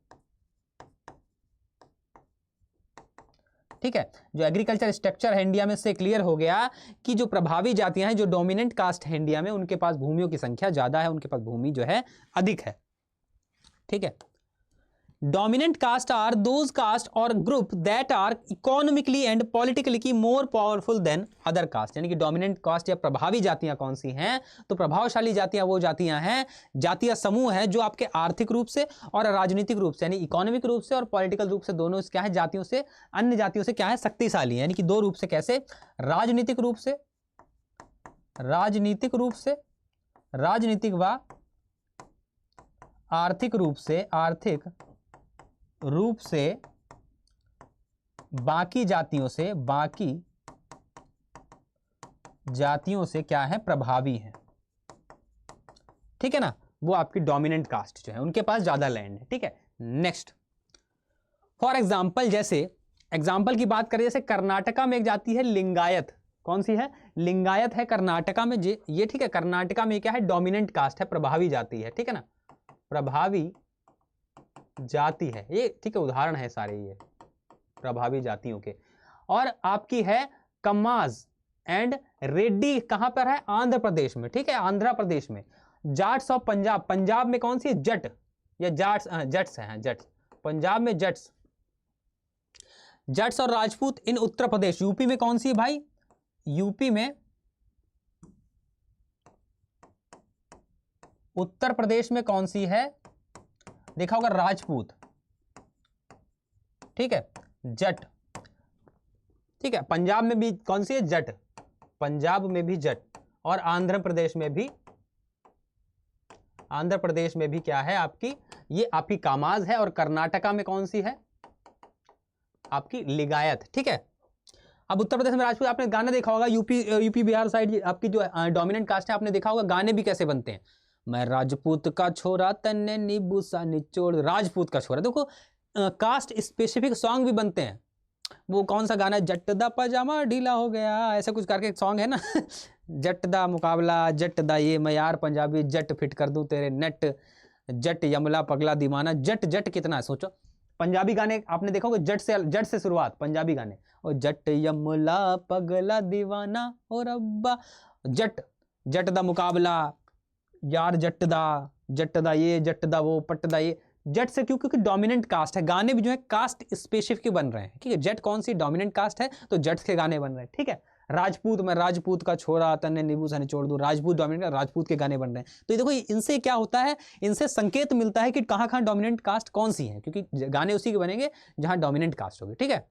ठीक है। जो एग्रीकल्चर स्ट्रक्चर है इंडिया में से क्लियर हो गया कि जो प्रभावी जातियां हैं, जो डोमिनेंट कास्ट है इंडिया में, उनके पास भूमियों की संख्या ज्यादा है, उनके पास भूमि जो है अधिक है, ठीक है। Dominant caste are those caste और group that are economically and politically more powerful than other caste. यानी कि डोमिनेंट कास्ट या प्रभावी जातियां कौन सी हैं, तो प्रभावशाली जातियां वो जातियां हैं, जातीय समूह हैं जो आपके आर्थिक रूप से और राजनीतिक रूप से, यानी इकोनॉमिक रूप से और पॉलिटिकल रूप से, दोनों क्या है, जातियों से, अन्य जातियों से क्या है, शक्तिशाली है। यानी कि दो रूप से, कैसे, राजनीतिक रूप से, राजनीतिक रूप से, राजनीतिक व आर्थिक रूप से, आर्थिक रूप से बाकी जातियों से, बाकी जातियों से क्या है, प्रभावी है, ठीक है ना। वो आपकी डोमिनेंट कास्ट जो है उनके पास ज्यादा लैंड है, ठीक है। नेक्स्ट, फॉर एग्जांपल, जैसे एग्जांपल की बात करें, जैसे कर्नाटका में एक जाति है लिंगायत। कौन सी है, लिंगायत है कर्नाटका में, ये ठीक है। कर्नाटका में क्या है, डोमिनेंट कास्ट है, प्रभावी जाति है, ठीक है ना, प्रभावी जाति है ये, ठीक है। उदाहरण है सारे ये प्रभावी जातियों के। और आपकी है कम्माज एंड रेड्डी, कहां पर है, आंध्र प्रदेश में, ठीक है, आंध्र प्रदेश में। जाट्स ऑफ पंजाब, पंजाब में कौन सी है, जट या जाट्स, जट्स है, जट्स, पंजाब में जट्स, जट्स और राजपूत इन उत्तर प्रदेश। यूपी में कौन सी है भाई, यूपी में, उत्तर प्रदेश में कौन सी है, देखा होगा, राजपूत, ठीक है, जट। ठीक है। पंजाब में भी कौन सी है? जट। पंजाब में भी जट, और आंध्र प्रदेश में भी क्या है आपकी? ये आपकी कामाज है। और कर्नाटका में कौन सी है? आपकी लिगायत। ठीक है। अब उत्तर प्रदेश में राजपूत, आपने गाना देखा होगा, यूपी बिहार साइड आपकी जो डोमिनेंट कास्ट है, आपने देखा होगा गाने भी कैसे बनते हैं। मैं राजपूत का छोरा तन्ने नींबू सा निचोड़, राजपूत का छोरा। देखो कास्ट स्पेसिफिक सॉन्ग भी बनते हैं। वो कौन सा गाना है? जट दा पजामा ढीला हो गया, ऐसा कुछ करके एक सॉन्ग है ना। जट दा मुकाबला, जट दा ये, मैं यार पंजाबी जट फिट कर दूं तेरे नेट, जट यमला पगला दीवाना। जट जट कितना है सोचो। पंजाबी गाने आपने देखा होगा, जट से शुरुआत पंजाबी गाने, और जट यमला पगला दीवाना और अब्बा, जट जट दा मुकाबला, यार जट दा ये, जट दा वो, पट दा ये। जट से क्योंकि डोमिनेंट कास्ट है, गाने भी जो है कास्ट स्पेसिफिक बन रहे हैं। ठीक है। जट कौन सी डोमिनेंट कास्ट है, तो जट के गाने बन रहे हैं। ठीक है। राजपूत, मैं राजपूत का छोरा तन्ने नींबू सा निचोड़ दूं, राजपूत डोमिनेंट, राजपूत के गाने बन रहे हैं। तो ये देखो इनसे क्या होता है, इनसे संकेत मिलता है कि कहाँ डोमिनेंट कास्ट कौन सी है, क्योंकि गाने उसी के बनेंगे जहां डोमिनेंट कास्ट होगी। ठीक है।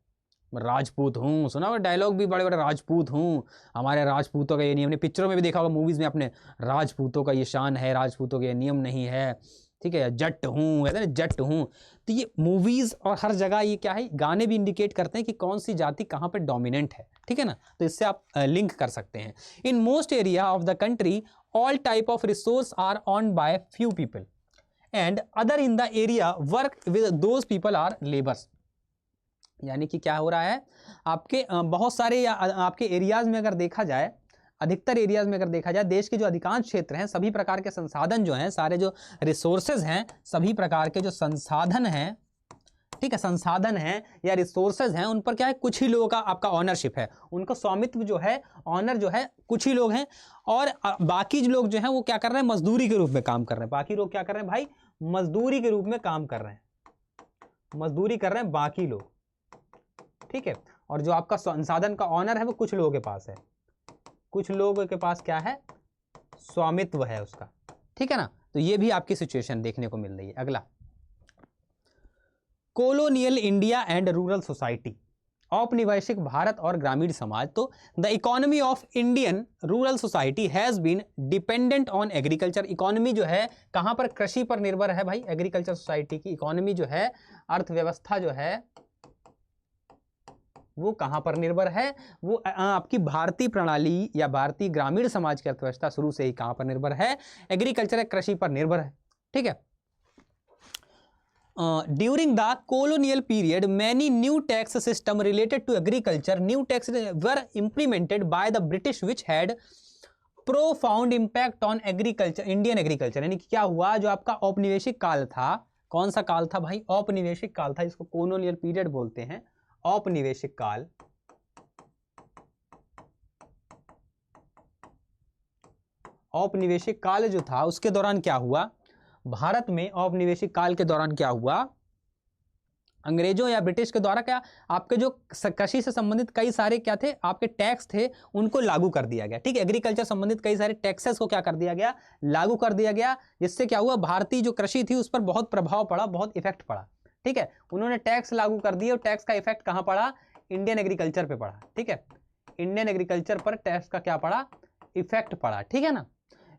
राजपूत हूँ, सुना हुआ डायलॉग भी बड़े बड़े, राजपूत हूँ, हमारे राजपूतों का ये नियम नहीं। पिक्चरों में भी देखा होगा, मूवीज में अपने, राजपूतों का ये शान है, राजपूतों का ये नियम नहीं है। ठीक है। जट हूँ, ऐसा ना, जट हूँ। तो ये मूवीज और हर जगह ये क्या है, गाने भी इंडिकेट करते हैं कि कौन सी जाति कहाँ पे डोमिनेंट है। ठीक है ना। तो इससे आप लिंक कर सकते हैं। In most area of the country all type of resource are own by few people and other in the area work with those people are labours. यानी कि क्या हो रहा है, आपके बहुत सारे या आपके एरियाज में अगर देखा जाए, अधिकतर एरियाज में अगर देखा जाए, देश के जो अधिकांश क्षेत्र हैं, सभी प्रकार के संसाधन जो हैं, सारे जो रिसोर्सेज हैं, सभी प्रकार के जो संसाधन हैं, ठीक है, संसाधन हैं या रिसोर्सेज हैं, उन पर क्या है, कुछ ही लोगों का आपका ऑनरशिप है, उनका स्वामित्व जो है, ऑनर जो है कुछ ही लोग हैं। और बाकी जो लोग जो हैं वो क्या कर रहे हैं, मजदूरी के रूप में काम कर रहे हैं। बाकी लोग क्या कर रहे हैं भाई, मजदूरी के रूप में काम कर रहे हैं, मजदूरी कर रहे हैं बाकी लोग। ठीक है। और जो आपका संसाधन का ऑनर है वो कुछ लोगों के पास है, कुछ लोगों के पास क्या है, स्वामित्व है उसका। ठीक है ना। तो ये भी आपकी सिचुएशन देखने को मिल रही है। अगला, colonial India and rural society, औपनिवेशिक भारत और ग्रामीण समाज। तो the economy of Indian rural society has been dependent on agriculture. Economy जो है कहां पर, कृषि पर निर्भर है भाई। एग्रीकल्चर सोसाइटी की इकोनॉमी जो है, अर्थव्यवस्था जो है, वो कहां पर निर्भर है, वो आपकी भारतीय प्रणाली या भारतीय ग्रामीण समाज की अर्थव्यवस्था शुरू से ही कहां पर निर्भर है, एग्रीकल्चर, कृषि पर निर्भर है। ठीक है। During the colonial period many new tax system related to agriculture, new taxes were implemented by the British which had profound impact on agriculture, Indian agriculture। यानी कि क्या हुआ, जो आपका औपनिवेशिक काल था, कौन सा काल था भाई, औपनिवेशिक काल था, इसको colonial period बोलते हैं, औपनिवेशिक काल। औपनिवेशिक काल जो था उसके दौरान क्या हुआ, भारत में औपनिवेशिक काल के दौरान क्या हुआ, अंग्रेजों या ब्रिटिश के द्वारा क्या, आपके जो कृषि से संबंधित कई सारे क्या थे, आपके टैक्स थे, उनको लागू कर दिया गया। ठीक है। एग्रीकल्चर संबंधित कई सारे टैक्सेस को क्या कर दिया गया, लागू कर दिया गया, जिससे क्या हुआ, भारतीय जो कृषि थी उस पर बहुत प्रभाव पड़ा, बहुत इफेक्ट पड़ा। ठीक है। उन्होंने टैक्स लागू कर दिए और टैक्स का इफेक्ट कहां पड़ा, इंडियन एग्रीकल्चर पे पड़ा। ठीक है। इंडियन एग्रीकल्चर पर टैक्स का क्या पड़ा, इफेक्ट पड़ा। ठीक है ना।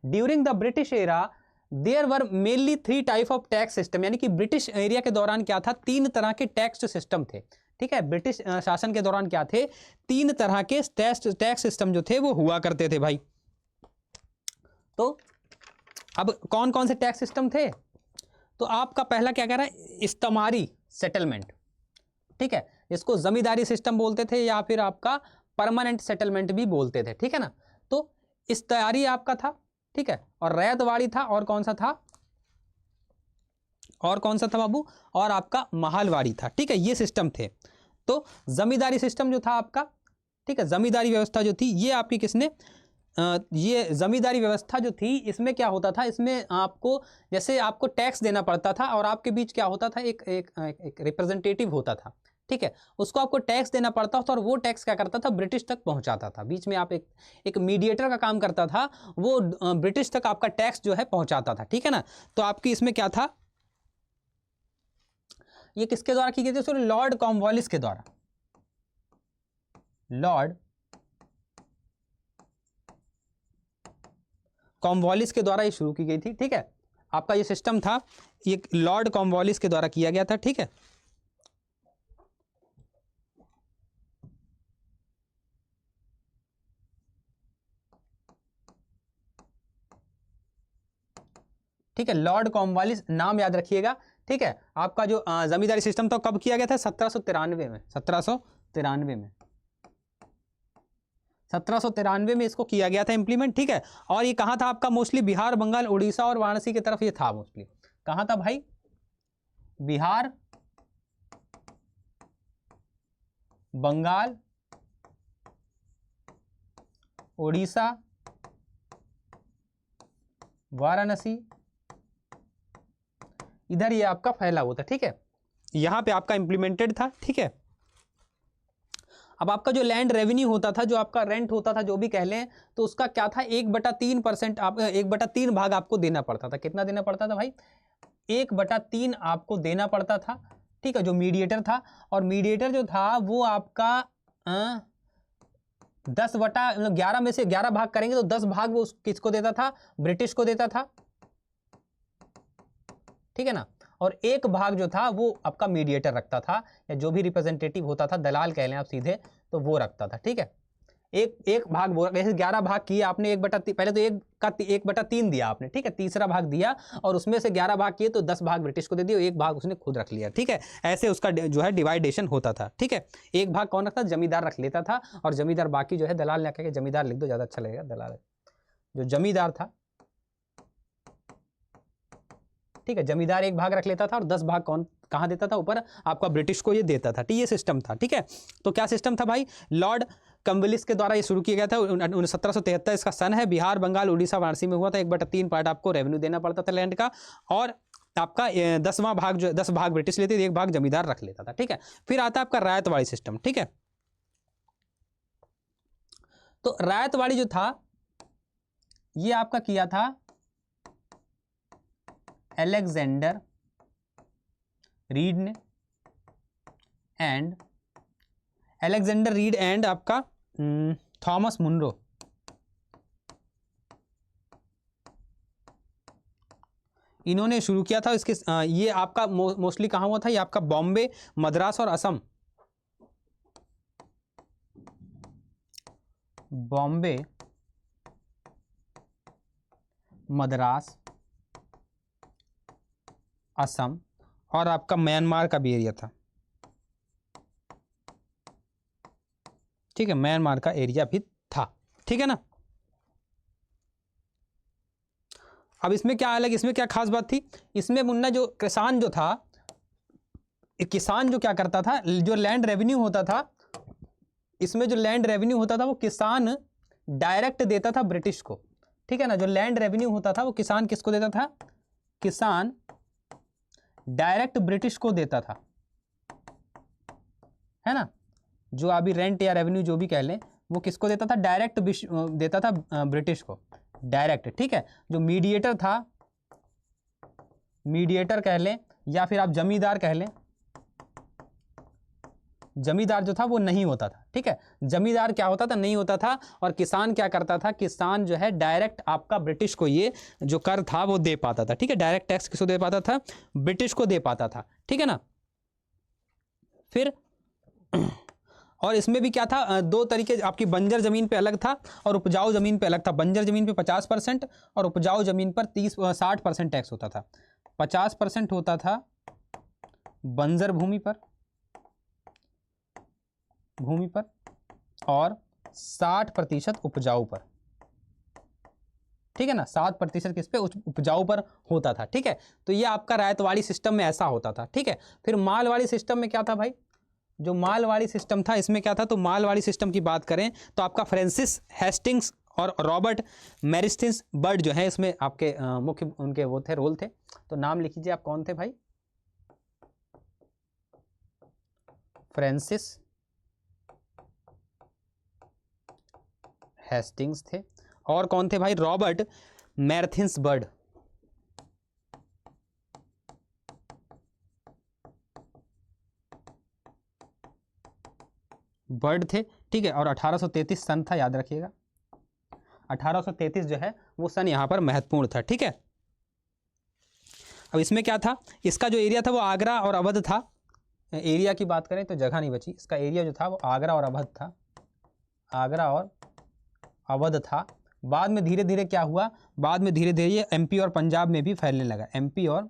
During the British era there were mainly 3 type of tax system. यानी कि ब्रिटिश एरिया के दौरान क्या था, 3 तरह के टैक्स सिस्टम थे। ठीक है। ब्रिटिश शासन के दौरान क्या थे, 3 तरह के टैक्स सिस्टम जो थे वो हुआ करते थे भाई। तो अब कौन कौन से टैक्स सिस्टम थे, तो आपका पहला क्या कह रहा है, इस्तेमारी सेटलमेंट। ठीक है। इसको जमींदारी सिस्टम बोलते थे या फिर आपका परमानेंट सेटलमेंट भी बोलते थे। ठीक है ना। तो इस्तेमारी आपका था, ठीक है, और रैयतवाड़ी था, और कौन सा था, और कौन सा था बाबू, और आपका महालवाड़ी था। ठीक है। ये सिस्टम थे। तो जमींदारी सिस्टम जो था आपका, ठीक है, जमींदारी व्यवस्था जो थी, ये आपकी किसने, ये जमींदारी व्यवस्था जो थी, इसमें क्या होता था, इसमें आपको जैसे आपको टैक्स देना पड़ता था और आपके बीच क्या होता था, एक रिप्रेजेंटेटिव होता था। ठीक है। उसको आपको टैक्स देना पड़ता था और वो टैक्स क्या करता था, ब्रिटिश तक पहुंचाता था। बीच में आप एक मीडिएटर का काम करता था, वो ब्रिटिश तक आपका टैक्स जो है पहुंचाता था। ठीक है ना। तो आपकी इसमें क्या था, ये किसके द्वारा की गई थी, सॉरी, लॉर्ड कॉर्नवालिस के द्वारा। लॉर्ड कॉर्नवालिस के द्वारा ये शुरू की गई थी। ठीक है, आपका ये सिस्टम था, ये लॉर्ड कॉर्नवालिस के द्वारा किया गया था। ठीक है, ठीक है, लॉर्ड कॉर्नवालिस नाम याद रखिएगा। ठीक है, आपका जो जमींदारी सिस्टम था कब किया गया था? 1793 में। 1793 में, 1793 में इसको किया गया था इंप्लीमेंट। ठीक है, और ये कहाँ था आपका? मोस्टली बिहार, बंगाल, उड़ीसा और वाराणसी की तरफ ये था मोस्टली। कहाँ था भाई? बिहार, बंगाल, उड़ीसा, वाराणसी, इधर ये आपका फैला हुआ था। ठीक है, यहां पे आपका इंप्लीमेंटेड था। ठीक है, अब आपका जो लैंड रेवेन्यू होता था, जो आपका रेंट होता था, जो भी कह लें, तो उसका क्या था? 1/3% आप 1/3 भाग आपको देना पड़ता था। कितना देना पड़ता था भाई? 1/3 आपको देना पड़ता था। ठीक है, जो मीडिएटर था, और मीडिएटर जो था वो आपका 11 में से 11 भाग करेंगे तो 10 भाग वो किसको देता था? ब्रिटिश को देता था। ठीक है ना, और एक भाग जो था वो आपका मीडिएटर रखता था, या जो भी रिप्रेजेंटेटिव होता था, दलाल कह लें आप सीधे, तो वो रखता था। ठीक है, एक भाग वो, जैसे 11 भाग किए आपने, पहले तो 1/3 दिया आपने। ठीक है, तीसरा भाग दिया और उसमें से 11 भाग किए तो 10 भाग ब्रिटिश को दे दिए, एक भाग उसने खुद रख लिया। ठीक है, ऐसे उसका जो है डिवाइडेशन होता था। ठीक है, एक भाग कौन रखता? जमींदार रख लेता था, और जमींदार बाकी जो है दलाल ने कहा, जमींदार लिख दो ज्यादा अच्छा लगेगा, दलाल। जो जमींदार था, ठीक है, जमींदार एक भाग रख लेता था और 10 भाग कहाँ देता था? ऊपर आपका ब्रिटिश को ये देता था। ठीक, ये सिस्टम था। ठीक है, तो क्या सिस्टम था भाई? लॉर्ड कॉर्नवालिस के द्वारा ये शुरू किया गया था। 1773 इसका सन है। बिहार, बंगाल, उड़ीसा, वाराणसी में हुआ था। 1/3 पार्ट आपको रेवेन्यू देना पड़ता था लैंड का, और आपका 10वां भाग जो 10 भाग ब्रिटिश लेते थे, एक भाग जमींदार रख लेता था। ठीक है, फिर आता है आपका रायतवाड़ी सिस्टम। ठीक है, तो रायतवाड़ी जो था ये आपका किया था अलेक्जेंडर रीड ने, अलेक्जेंडर रीड एंड आपका थॉमस मुनरो। इन्होंने शुरू किया था। इसके ये आपका मोस्टली कहाँ हुआ था? ये आपका बॉम्बे, मद्रास और असम। बॉम्बे, मद्रास, असम, और आपका म्यांमार का भी एरिया था। ठीक है, म्यांमार का एरिया भी था। ठीक है ना, अब इसमें क्या अलग, इसमें क्या खास बात थी? इसमें मुन्ना जो किसान जो था, किसान जो क्या करता था, जो लैंड रेवेन्यू होता था, इसमें जो लैंड रेवेन्यू होता था वो किसान डायरेक्ट देता था ब्रिटिश को। ठीक है ना, जो लैंड रेवेन्यू होता था वो किसान किसको देता था? किसान डायरेक्ट ब्रिटिश को देता था, है ना। जो अभी रेंट या रेवेन्यू जो भी कह लें, वो किसको देता था? डायरेक्ट देता था ब्रिटिश को, डायरेक्ट। ठीक है, जो मीडिएटर था, मीडिएटर कह लें या फिर आप जमींदार कह लें, जमींदार जो था वो नहीं होता था। ठीक है, जमींदार क्या होता था? नहीं होता था। और किसान क्या करता था? किसान जो है डायरेक्ट आपका ब्रिटिश को ये जो कर था वो दे पाता था। ठीक है, डायरेक्ट टैक्स किसको दे पाता था? ब्रिटिश को दे पाता था। ठीक है ना, फिर और इसमें भी क्या था? दो तरीके, आपकी बंजर जमीन पे अलग था और उपजाऊ जमीन पे अलग था। बंजर जमीन पे 50% और उपजाऊ जमीन पर 60% टैक्स होता था। 50% होता था बंजर भूमि पर, और 60% उपजाऊ पर। ठीक है ना, 7% किस पे? उपजाऊ पर होता था। ठीक है, तो ये आपका रायतवाड़ी सिस्टम में ऐसा होता था। ठीक है, फिर मालवाड़ी सिस्टम में क्या था भाई? जो मालवाड़ी सिस्टम था इसमें क्या था? तो मालवाड़ी सिस्टम की बात करें तो आपका फ्रांसिस हेस्टिंग्स और रॉबर्ट मैरिस्टिन्स बर्ड जो है इसमें आपके मुख्य उनके वो थे, रोल थे। तो नाम लिख लीजिए आप, कौन थे भाई? फ्रांसिस हेस्टिंग्स थे, और कौन थे भाई? Robert मैरथिन्स bird. बर्ड थे, ठीक है, और 1833 सन था, याद रखिएगा 1833 जो है वो सन यहाँ पर महत्वपूर्ण था। ठीक है, अब इसमें क्या था, इसका जो एरिया था वो आगरा और अवध था। एरिया की बात करें तो जगह नहीं बची, इसका एरिया जो था वो आगरा और अवध था, आगरा और अवध था। बाद में धीरे धीरे क्या हुआ, बाद में धीरे धीरे ये एमपी और पंजाब में भी फैलने लगा। एमपी और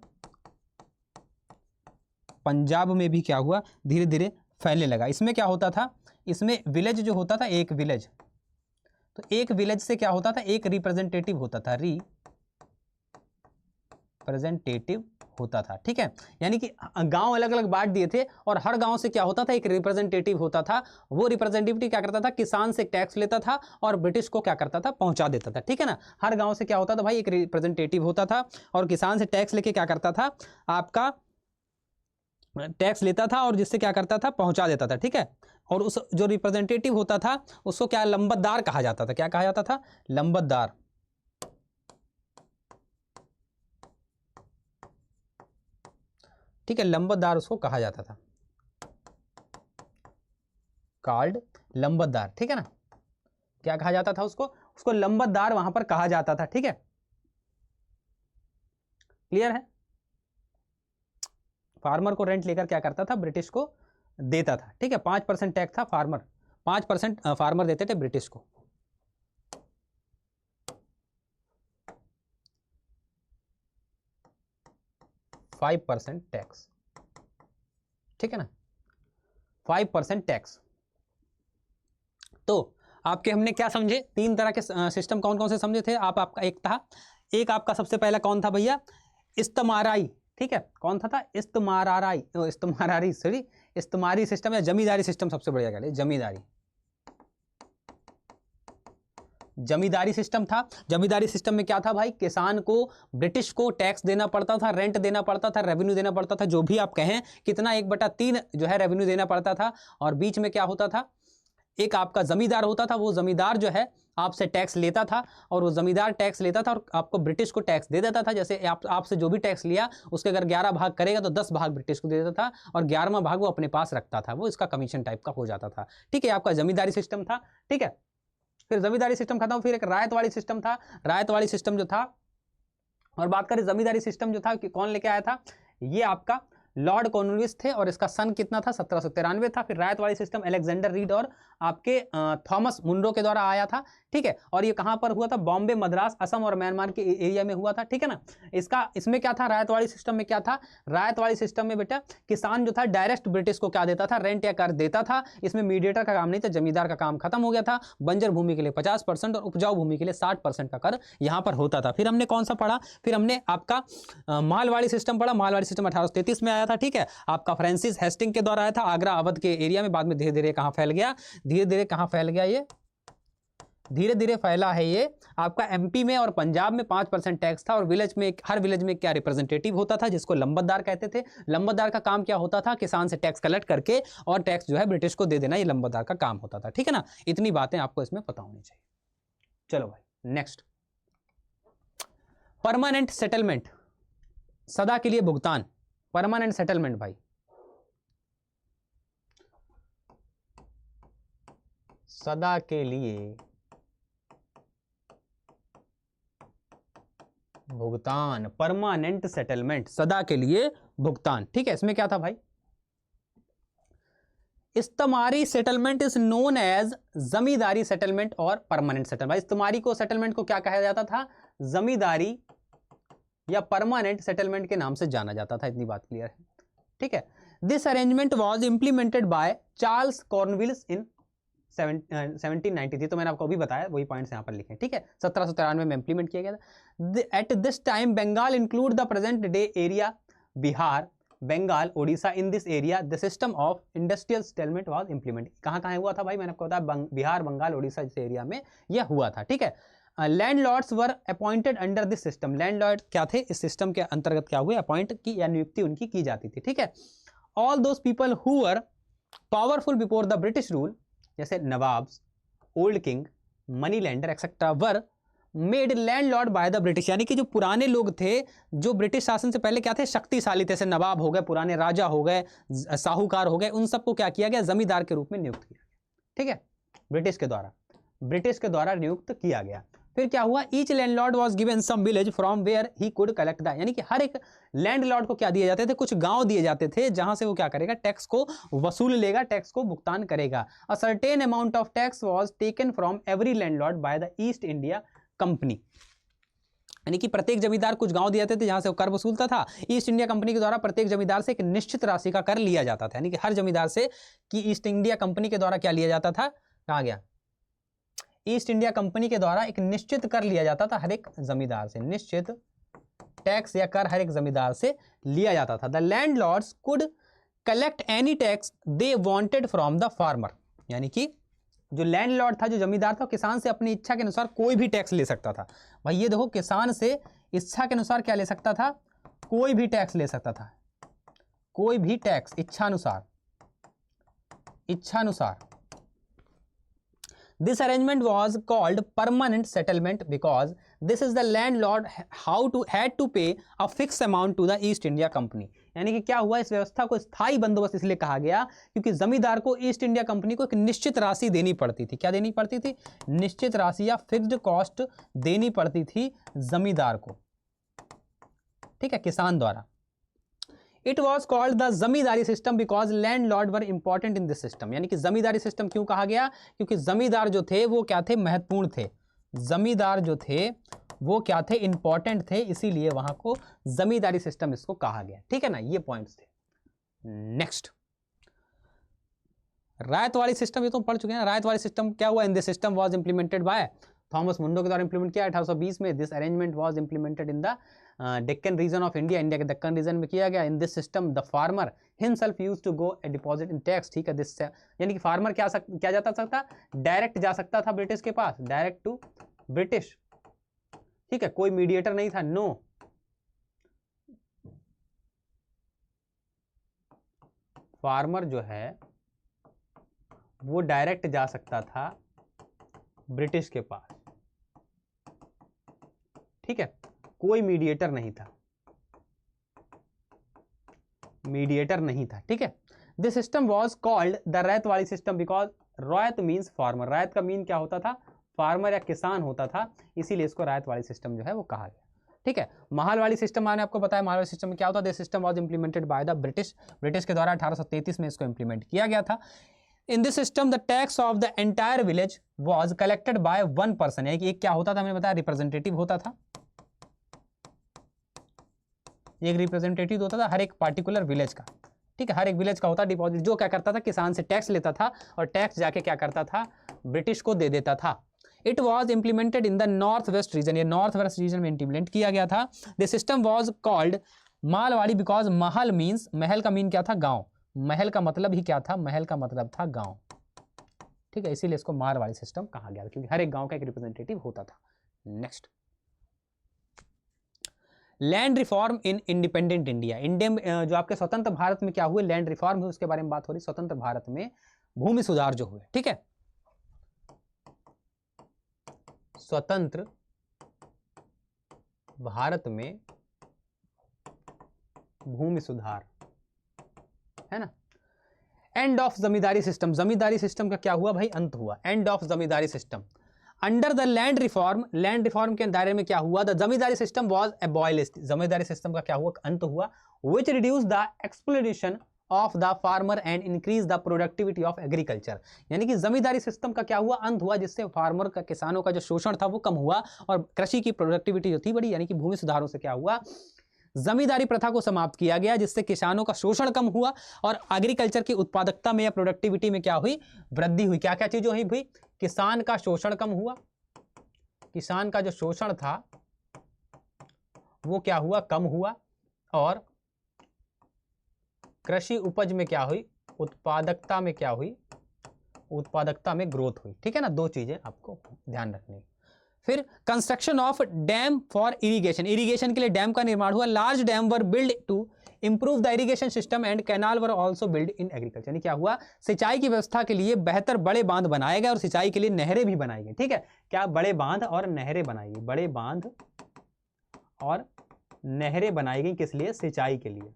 पंजाब में भी क्या हुआ, धीरे धीरे फैलने लगा। इसमें क्या होता था, इसमें विलेज जो होता था, एक विलेज, तो एक विलेज से क्या होता था, एक रिप्रेजेंटेटिव होता था, रिप्रेजेंटेटिव होता था। ठीक है, यानी कि गांव अलग अलग बांट दिए थे और हर गांव से क्या होता था, एक रिप्रेजेंटेटिव होता था। वो रिप्रेजेंटेटिव क्या करता था, किसान से टैक्स लेता था और ब्रिटिश को क्या करता था, पहुंचा देता था। ठीक है ना, हर गांव से क्या होता था भाई, एक रिप्रेजेंटेटिव होता था और किसान से टैक्स लेके क्या करता था, आपका टैक्स लेता था और जिससे क्या करता था, पहुंचा देता था। ठीक है, और उस जो रिप्रेजेंटेटिव होता था उसको क्या लंबतदार कहा जाता था। क्या कहा जाता था, लंबतदार। ठीक है, लंबतदार उसको कहा जाता था, कॉल्ड लंबतदार। ठीक है ना, क्या कहा जाता था उसको, उसको लंबतदार वहां पर कहा जाता था। ठीक है, क्लियर है। फार्मर को रेंट लेकर क्या करता था, ब्रिटिश को देता था। ठीक है, 5% टैक्स था, फार्मर 5% फार्मर देते थे ब्रिटिश को। %5 टैक्स। ठीक है ना, 5% टैक्स। तो आपके हमने क्या समझे, तीन तरह के सिस्टम कौन कौन से समझे थे आप, आपका एक था, एक आपका सबसे पहला कौन था भैया, इस्तेमाराई। ठीक है, कौन था इस्तेमाराई, इस्तेमारारी सॉरी, इस्तेमारी सिस्टम या जमींदारी सिस्टम सबसे बढ़िया कह ले, जमींदारी, जमींदारी सिस्टम था। जमींदारी सिस्टम में क्या था भाई, किसान को ब्रिटिश को टैक्स देना पड़ता था, रेंट देना पड़ता था, रेवेन्यू देना पड़ता था, जो भी आप कहें, कितना 1/3 जो है रेवेन्यू देना पड़ता था। और बीच में क्या होता था, एक आपका जमींदार होता था, वो जमींदार जो है आपसे टैक्स लेता था और वो जमींदार टैक्स लेता था और आपको ब्रिटिश को टैक्स दे देता था। जैसे आपसे जो भी टैक्स लिया उसके अगर 11 भाग करेगा तो 10 भाग ब्रिटिश को दे देता था और 11वां भाग वो अपने पास रखता था, वो इसका कमीशन टाइप का हो जाता था। ठीक है, आपका जमींदारी सिस्टम था। ठीक है, फिर जमींदारी सिस्टम खत्म, फिर एक रायतवाड़ी सिस्टम था। रायतवाड़ी सिस्टम जो था, और बात करें जमींदारी सिस्टम जो था कि कौन लेके आया था, ये आपका लॉर्ड कॉर्नवालिस थे और इसका सन कितना था, 1793 था। फिर रायतवाड़ी सिस्टम अलेक्जेंडर रीड और आपके थॉमस मुनरो के द्वारा आया था। ठीक है, और ये कहां पर हुआ था, बॉम्बे, मद्रास, असम और म्यांमार के एरिया में हुआ था। ठीक है ना, इसमें क्या था, रायतवाड़ी सिस्टम में क्या था, रायतवाड़ी सिस्टम में बेटा किसान जो था डायरेक्ट ब्रिटिश को क्या देता था, रेंट या कर देता था। इसमें मीडिएटर का काम नहीं था, जमींदार का काम खत्म हो गया था। बंजर भूमि के लिए 50% और उपजाऊ भूमि के लिए 60% का कर यहां पर होता था। फिर हमने कौन सा पढ़ा, फिर हमने आपका मालवाड़ी सिस्टम पढ़ा। मालवाड़ी सिस्टम 1833 में आया था। ठीक है, आपका फ्रांसिस हेस्टिंग के द्वारा आया था, आगरा अवध के एरिया में। बाद में धीरे धीरे कहां फैल गया, धीरे धीरे कहां फैल गया, ये धीरे धीरे फैला है ये आपका एमपी में और पंजाब में 5% टैक्स था। और विलेज में, हर विलेज में क्या रिप्रेजेंटेटिव होता था जिसको लंबतदार कहते थे। लंबतदार का काम क्या होता था, किसान से टैक्स कलेक्ट करके और टैक्स जो है ब्रिटिश को दे देना, ये लंबतदार का काम होता था। ठीक है ना, इतनी बातें आपको इसमें पता होनी चाहिए। चलो भाई नेक्स्ट, परमानेंट सेटलमेंट, सदा के लिए भुगतान। परमानेंट सेटलमेंट भाई, सदा के लिए भुगतान, परमानेंट सेटलमेंट, सदा के लिए भुगतान। ठीक है, इसमें क्या था भाई, इस्तेमारी settlement is known as zamindari settlement और परमानेंट सेटलमेंट। भाई इस्तेमारी को सेटलमेंट को क्या कहा जाता था, जमींदारी या परमानेंट सेटलमेंट के नाम से जाना जाता था। इतनी बात क्लियर है। ठीक है, this arrangement was implemented by Charles Cornwallis in 1793। तो मैंने आपको अभी बताया, वही पॉइंट्स यहाँ पर लिखे। ठीक है, 1793 में इंप्लीमेंट किया गया था। At this time Bengal include the present day area Bihar, Bengal, Odisha. In this area the system of industrial settlement was implement. कहाँ कहाँ हुआ था भाई, मैंने आपको बताया बिहार, बंगाल, ओडिशा इस एरिया में यह हुआ था। ठीक है, landlords were appointed under this system. Landlord क्या थे, इस सिस्टम के अंतर्गत क्या हुए, अपॉइंट की या नियुक्ति उनकी की जाती थी। ठीक है, all those people who were powerful before the British rule, जैसे nawabs, old king, money lender etcetera, were made landlord by the British. यानी कि जो पुराने लोग थे, जो ब्रिटिश शासन से पहले क्या थे, शक्तिशाली थे, जैसे नवाब हो गए, पुराने राजा हो गए, साहूकार हो गए, उन सबको क्या किया गया, जमींदार के रूप में नियुक्त किया गया। ठीक है, ब्रिटिश के द्वारा नियुक्त किया गया। फिर क्या हुआ, each landlord was given some village from where he could collect the, यानी कि हर एक लैंडलॉर्ड को क्या दिए जाते थे, कुछ गांव दिए जाते थे जहां से वो क्या करेगा, टैक्स को वसूल लेगा, टैक्स को भुगतान करेगा। A certain amount of tax was taken from every landlord by the east India company, यानी कि प्रत्येक जमींदार कुछ गांव दिए जाते थे जहां से वो कर वसूलता था। ईस्ट इंडिया कंपनी के द्वारा प्रत्येक जमींदार से एक निश्चित राशि का कर लिया जाता था, यानी कि हर जमींदार से कि ईस्ट इंडिया कंपनी के द्वारा क्या लिया जाता था, कहा गया, ईस्ट इंडिया कंपनी के द्वारा एक निश्चित कर लिया जाता था हर एक जमींदार से, निश्चित टैक्स या कर हर एक जमींदार से लिया जाता था। The landlords could collect any tax they wanted from the farmer, यानी कि जो लैंडलॉर्ड था, जो जमींदार था, किसान से अपनी इच्छा के अनुसार कोई भी टैक्स ले सकता था। भाई ये देखो, किसान से इच्छा के अनुसार क्या ले सकता था, कोई भी टैक्स ले सकता था, कोई भी टैक्स इच्छानुसार। This arrangement was called permanent settlement because this is the landlord had to pay a fixed amount to the East India Company। यानी कि क्या हुआ, इस व्यवस्था को स्थायी बंदोबस्त इसलिए कहा गया क्योंकि जमींदार को ईस्ट इंडिया कंपनी को एक निश्चित राशि देनी पड़ती थी। क्या देनी पड़ती थी, निश्चित राशि या फिक्स्ड कॉस्ट देनी पड़ती थी जमींदार को, ठीक है, किसान द्वारा। It was called the zamindari system because landlord were important in this system. यानी कि जमींदारी सिस्टम क्यों कहा गया, क्योंकि जमींदार जो थे वो क्या थे, महत्वपूर्ण थे। जमींदार जो थे वो क्या थे, इंपॉर्टेंट थे, इसीलिए वहां को जमींदारी सिस्टम इसको कहा गया। ठीक है ना, ये पॉइंट्स थे। नेक्स्ट, रायत वाली सिस्टम, ये तो पढ़ चुके हैं। रायत वाली सिस्टम क्या हुआ, in this system was implemented by Thomas Munro के द्वारा इंप्लीमेंट किया 1820 में। This arrangement was implemented in the Deccan region of India, India के दक्कन रीजन में किया गया। In this system the farmer himself used to go a deposit in tax. ठीक है, दिस यानी कि फार्मर क्या जाता सकता, डायरेक्ट जा सकता था ब्रिटिश के पास, डायरेक्ट टू ब्रिटिश। ठीक है, कोई मीडिएटर नहीं था, नो। फार्मर जो है वो डायरेक्ट जा सकता था ब्रिटिश के पास। ठीक है, कोई मीडिएटर नहीं था, मीडिएटर नहीं था। ठीक है, this system was called the ryot वाली system because ryot means farmer. Ryot का मीन क्या होता था, फार्मर या किसान होता था, इसीलिए इसको रैत वाली सिस्टम जो है वो कहा गया। ठीक है, महाल वाली सिस्टम मैंने आपको बताया, महाल वाली सिस्टम में क्या होता है, this system was implemented bye the British. British के द्वारा 1833 में इसको इंप्लीमेंट किया गया था। इन this system the tax of the entire village was collected by one person, यानी कि एक क्या होता था, मैंने बताया रिप्रेजेंटेटिव होता था, एक रिप्रेजेंटेटिव होता था हर एक पार्टिकुलर विलेज का। ठीक है, हर एक विलेज का होता डिपॉजिट, जो क्या करता था, किसान से टैक्स लेता था और टैक्स जाके क्या करता था, ब्रिटिश को दे देता था। It was implemented in the north west region, ये नॉर्थ वेस्ट रीजन में इंप्लीमेंट किया गया था। This system was called Malwadi because Mahal means, महल का मीन क्या था, गांव। महल का मतलब ही क्या था, महल का मतलब था गांव। ठीक है, इसीलिए इसको मारवाड़ी सिस्टम कहा गया क्योंकि हर एक गांव का एक रिप्रेजेंटेटिव होता था। Next, land reform in independent India. India जो आपके स्वतंत्र भारत में क्या हुए, लैंड रिफॉर्म हुए, उसके बारे में बात हो रही। स्वतंत्र भारत में भूमि सुधार जो हुए। ठीक है, स्वतंत्र भारत में भूमि सुधार, है ना। End of zamindari system, zamindari system का क्या हुआ भाई, अंत हुआ। End of zamindari system under the land reform, land reform के दायरे में क्या हुआ, the zamindari system was abolished, zamindari system का क्या हुआ, अंत हुआ। Which reduce the exploitation of the farmer and increase the productivity of agriculture. यानी कि जमींदारी सिस्टम का क्या हुआ, अंत हुआ, जिससे फार्मर का, किसानों का जो शोषण था वो कम हुआ और कृषि की प्रोडक्टिविटी जो थी बढ़ी। यानी कि भूमि सुधारों से क्या हुआ, जमींदारी प्रथा को समाप्त किया गया, जिससे किसानों का शोषण कम हुआ और एग्रीकल्चर की उत्पादकता में या प्रोडक्टिविटी में क्या हुई, वृद्धि हुई। क्या क्या चीजें हुई भाई, किसान का शोषण कम हुआ, किसान का जो शोषण था वो क्या हुआ, कम हुआ, और कृषि उपज में क्या हुई, उत्पादकता में क्या हुई, उत्पादकता में ग्रोथ हुई। ठीक है ना, दो चीजें आपको ध्यान रखनी। फिर construction of dam for irrigation, irrigation के लिए डैम का निर्माण हुआ। Large dam were build to improve the irrigation system and canal were also build in agriculture. यानी क्या हुआ, सिंचाई की व्यवस्था के लिए बेहतर बड़े बांध बनाए गए और सिंचाई के लिए नहरें भी बनाई गई। ठीक है, क्या बड़े बांध और नहरें बनाई गई, बड़े बांध और नहरें बनाई गई, किस लिए, सिंचाई के लिए,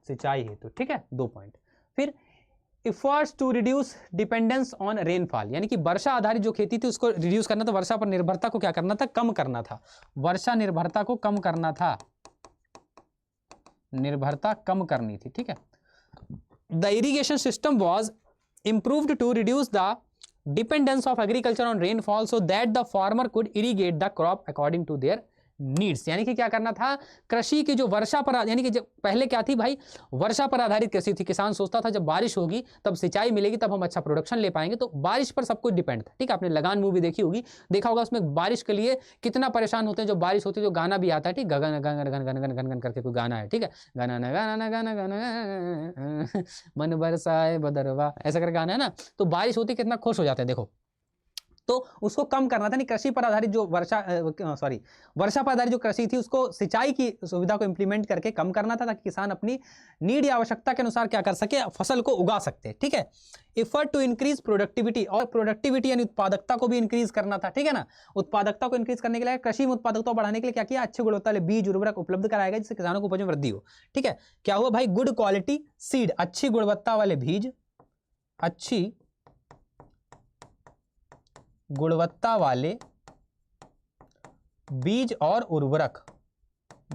सिंचाई हेतु। ठीक है, 2 पॉइंट। फिर efforts to reduce dependence on rainfall, यानी कि वर्षा आधारित जो खेती थी उसको रिड्यूस करना था, वर्षा पर निर्भरता को क्या करना था, कम करना था, वर्षा निर्भरता को कम करना था, निर्भरता कम करनी थी, ठीक है। The irrigation system was improved to reduce the dependence of agriculture on rainfall so that the farmer could irrigate the crop according to their needs, यानी कि क्या करना था, कृषि की जो वर्षा पर, यानी कि जब पहले क्या थी भाई, वर्षा पर आधारित कृषि थी। किसान सोचता था जब बारिश होगी तब सिंचाई मिलेगी तब हम अच्छा प्रोडक्शन ले पाएंगे, तो बारिश पर सब कुछ डिपेंड था, ठीक है। आपने लगान मूवी देखी होगी, देखा होगा, उसमें बारिश के लिए कितना परेशान होते हैं। जो बारिश होती है, जो गाना भी आता है, ठीक, गगन गगन गगन गगन गगन गगन करके कोई गाना है, ठीक है, गाना ना गाना ना गाना गाना मन बरसाए बदरवा, ऐसा करके गाना है ना। तो बारिश होती कितना खुश हो जाते हैं, देखो। तो उसको कम करना था, नहीं कृषि पर आधारित जो वर्षा पर आधारित जो कृषि थी उसको सिंचाई की सुविधा को इंप्लीमेंट करके कम करना था, ताकि किसान अपनी नीड या आवश्यकता के अनुसार क्या कर सके, फसल को उगा सकते, ठीक है। एफर्ट टू इंक्रीज प्रोडक्टिविटी, और प्रोडक्टिविटी यानी उत्पादकता को भी इंक्रीज करना था, ठीक है ना। उत्पादकता को इंक्रीज करने के लिए, कृषि में उत्पादकता बढ़ाने के लिए क्या किया, अच्छी गुणवत्ता वाले बीज उर्वरक उपलब्ध कराएगा जिससे किसानों को उपज में वृद्धि हो, ठीक है। क्या हुआ भाई, गुड क्वालिटी सीड, अच्छी गुणवत्ता वाले बीज, अच्छी गुणवत्ता वाले बीज और उर्वरक,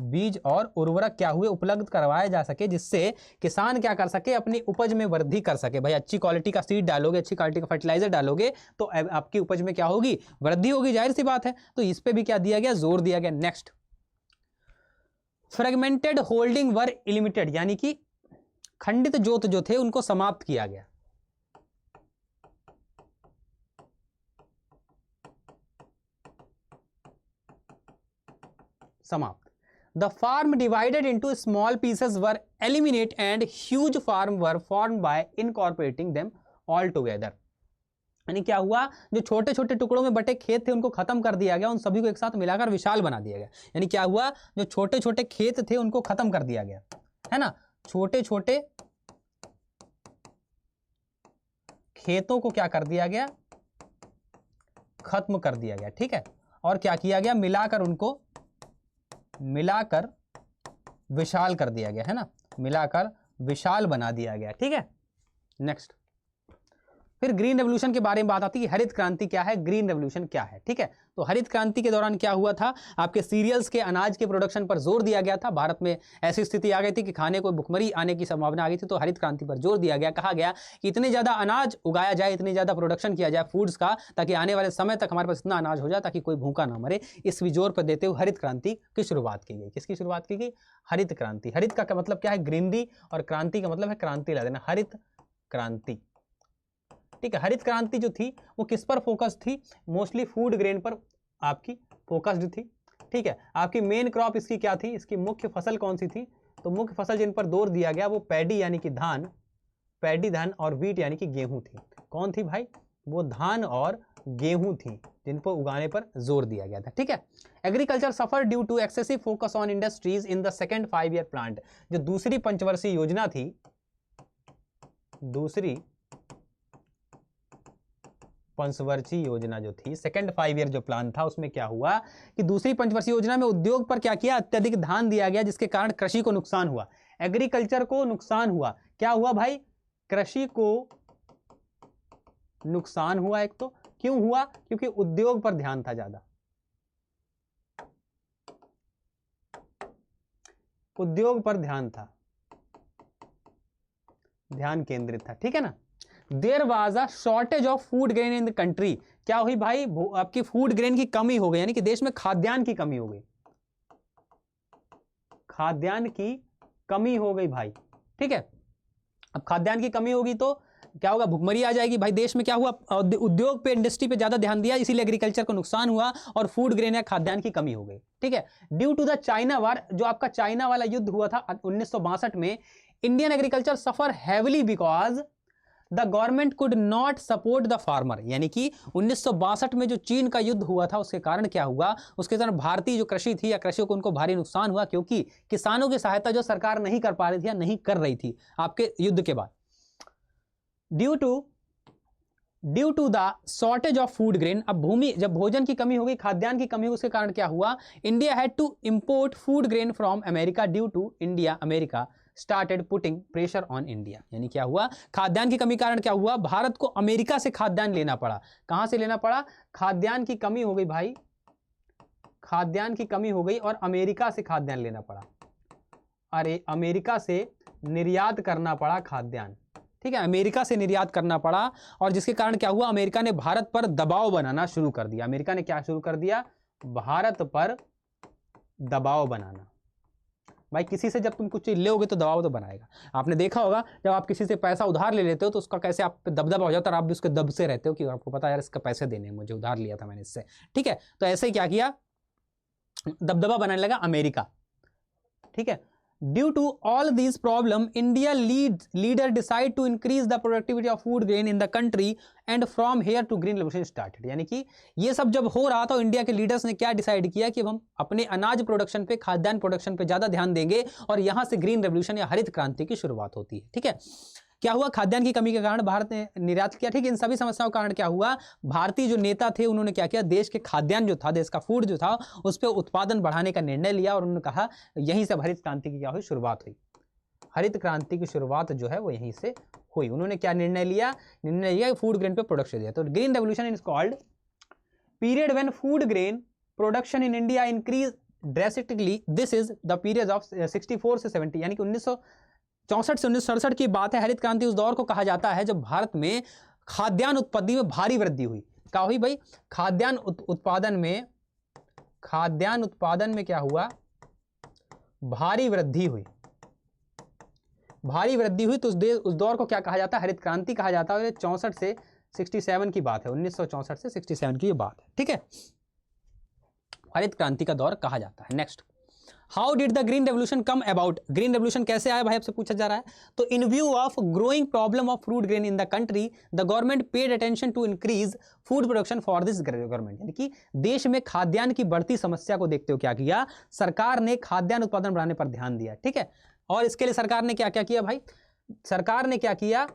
बीज और उर्वरक क्या हुए, उपलब्ध करवाए जा सके, जिससे किसान क्या कर सके, अपनी उपज में वृद्धि कर सके। भाई अच्छी क्वालिटी का सीड डालोगे, अच्छी क्वालिटी का फर्टिलाइजर डालोगे तो आपकी उपज में क्या होगी, वृद्धि होगी, जाहिर सी बात है। तो इस पे भी क्या दिया गया, जोर दिया गया। नेक्स्ट, फ्रेगमेंटेड होल्डिंग वर लिमिटेड, यानी कि खंडित जोत जो थे उनको समाप्त किया गया, समाप्त। The farm divided into small pieces were eliminated and huge farm were formed by incorporating them all together। यानी क्या हुआ, जो छोटे छोटे टुकड़ों में बटे खेत थे उनको खत्म कर दिया गया, उन सभी को एक साथ मिलाकर विशाल बना दिया गया। यानी क्या हुआ, जो छोटे छोटे खेत थे उनको खत्म कर दिया गया, है ना। छोटे छोटे खेतों को क्या कर दिया गया, खत्म कर दिया गया, ठीक है। और क्या किया गया, मिलाकर विशाल कर दिया गया, है ना, मिलाकर विशाल बना दिया गया, ठीक है। नेक्स्ट, फिर ग्रीन रेवोल्यूशन के बारे में बात आती है। हरित क्रांति क्या है, ग्रीन रेवोल्यूशन क्या है, ठीक है। तो हरित क्रांति के दौरान क्या हुआ था, आपके सीरियल्स के, अनाज के प्रोडक्शन पर जोर दिया गया था। भारत में ऐसी स्थिति आ गई थी कि खाने को भुखमरी आने की संभावना आ गई थी, तो हरित क्रांति पर जोर दिया गया। कहा गया कि इतने ज़्यादा अनाज उगाया जाए, इतने ज़्यादा प्रोडक्शन किया जाए फूड्स का, ताकि आने वाले समय तक हमारे पास इतना अनाज हो जाए ताकि कोई भूखा ना मरे। इस जोर पर देते हुए हरित क्रांति की शुरुआत की गई। किसकी शुरुआत की गई, हरित क्रांति। हरित का मतलब क्या है, ग्रीनरी, और क्रांति का मतलब है क्रांति ला देना, हरित क्रांति, ठीक है। हरित क्रांति जो थी वो किस पर फोकस थी, मोस्टली फूड ग्रेन पर आपकी फोकस्ड थी, ठीक है। आपकी मेन क्रॉप इसकी क्या थी, इसकी मुख्य फसल कौन सी थी, तो मुख्य फसल जिन पर जोर दिया गया वो पैडी यानी कि धान, पैडी धान, और व्हीट यानी कि गेहूं थी। कौन थी भाई, वो धान और गेहूं थी जिन पर उगाने पर जोर दिया गया था, ठीक है। Agriculture suffer due to excessive focus on industries in the second 5 year plan. जो दूसरी पंचवर्षीय योजना थी, दूसरी पंचवर्षीय योजना जो थी, सेकंड 5 ईयर जो प्लान था, उसमें क्या हुआ कि दूसरी पंचवर्षीय योजना में उद्योग पर क्या किया, अत्यधिक ध्यान दिया गया, जिसके कारण कृषि को नुकसान हुआ, एग्रीकल्चर को नुकसान हुआ। क्या हुआ भाई, कृषि को नुकसान हुआ। एक तो क्यों हुआ, क्योंकि उद्योग पर ध्यान था, ज्यादा उद्योग पर ध्यान था, ध्यान केंद्रित था, ठीक है ना। There was a shortage of food grain in the country. क्या हुई भाई, आपकी फूड ग्रेन की कमी हो गई, यानी कि देश में खाद्यान्न की कमी हो गई, खाद्यान्न की कमी हो गई भाई, ठीक है। अब खाद्यान्न की कमी होगी तो क्या होगा, भुखमरी आ जाएगी भाई। देश में क्या हुआ, उद्योग पे, इंडस्ट्री पे ज्यादा ध्यान दिया, इसीलिए एग्रीकल्चर को नुकसान हुआ और फूड ग्रेन या खाद्यान्न की कमी हो गई, ठीक है। Due to the China war, जो आपका चाइना वाला युद्ध हुआ था 1962 में, Indian agriculture suffer heavily because the government could not support the farmer. यानी कि 1962 में जो चीन का युद्ध हुआ था उसके कारण क्या हुआ, उसके कारण भारतीय जो कृषि थी या कृषि को उनको भारी नुकसान हुआ, क्योंकि किसानों की सहायता जो सरकार नहीं कर पा रही थी या नहीं कर रही थी आपके युद्ध के बाद। Due to the shortage of food grain, अब जब भोजन की कमी हो गई, खाद्यान्न की कमी हो, उसके कारण क्या हुआ, India had to import food grain from America due to America started putting pressure on India. यानी क्या हुआ, खाद्यान्न की कमी कारण क्या हुआ, भारत को अमेरिका से खाद्यान्न लेना पड़ा। कहां से लेना पड़ा, खाद्यान्न की कमी हो गई भाई, खाद्यान्न की कमी हो गई और अमेरिका से खाद्यान्न लेना पड़ा। अरे अमेरिका से निर्यात करना पड़ा खाद्यान्न, ठीक है, अमेरिका से निर्यात करना पड़ा। और जिसके कारण क्या हुआ, अमेरिका ने भारत पर दबाव बनाना शुरू कर दिया। अमेरिका ने क्या शुरू कर दिया, भारत पर दबाव बनाना। भाई किसी से जब तुम कुछ चीज लोगे तो दबाव तो बनाएगा। आपने देखा होगा जब आप किसी से पैसा उधार ले लेते हो तो उसका कैसे आप पे दबदबा हो जाता है और आप भी उसके दब से रहते हो कि आपको पता है यार इसका पैसे देने हैं, मुझे उधार लिया था मैंने इससे, ठीक है। तो ऐसे ही क्या किया, दबदबा बनाने लगा अमेरिका, ठीक है। Due to all these problems, India leader decide to increase the productivity of food grain in the country and from here to green revolution started। यानी कि ये सब जब हो रहा था इंडिया के लीडर्स ने क्या डिसाइड किया कि हम अपने अनाज प्रोडक्शन पे, खाद्यान्न प्रोडक्शन पे ज्यादा ध्यान देंगे और यहां से ग्रीन रेवोल्यूशन या हरित क्रांति की शुरुआत होती है, ठीक है। क्या हुआ, खाद्यान्न की कमी के कारण भारत ने निर्यात किया, ठीक है। इन सभी समस्याओं के कारण क्या हुआ, भारतीय जो नेता थे उन्होंने क्या किया, देश के खाद्यान्न जो था, देश का फूड जो था उस पर उत्पादन बढ़ाने का निर्णय लिया और उन्होंने कहा यहीं से हरित क्रांति की क्या हुई, शुरुआत हुई। हरित क्रांति की शुरुआत जो है वो यहीं से हुई। उन्होंने क्या निर्णय लिया, निर्णय लिया फूड ग्रेन पे प्रोडक्शन दिया। तो green revolution is called period when food grain production in India increase drastically. This is the period of 64 से 70, यानी कि 1964 से 1967 की बात है। हरित क्रांति उस दौर को कहा जाता है जब भारत में खाद्यान्न उत्पत्ति में भारी वृद्धि हुई। क्या हुई भाई, खाद्यान्न उत्पादन में क्या हुआ, भारी वृद्धि हुई, भारी वृद्धि हुई। तो उस दौर को क्या कहा जाता है, हरित क्रांति कहा जाता है। 64 से 67 की बात है, 1964 से 67 की ये बात है, ठीक है। हरित क्रांति का दौर कहा जाता है। Next, how did the green revolution come about, green revolution कैसे आया भाई, आपसे पूछा जा रहा है। तो in view of growing problem of food grain in the country, the government paid attention to increase food production for this government. यानी कि देश में खाद्यान्न की बढ़ती समस्या को देखते हुए क्या किया, सरकार ने खाद्यान्न उत्पादन बढ़ाने पर ध्यान दिया, ठीक है। और इसके लिए सरकार ने क्या क्या किया भाई, सरकार ने क्या किया,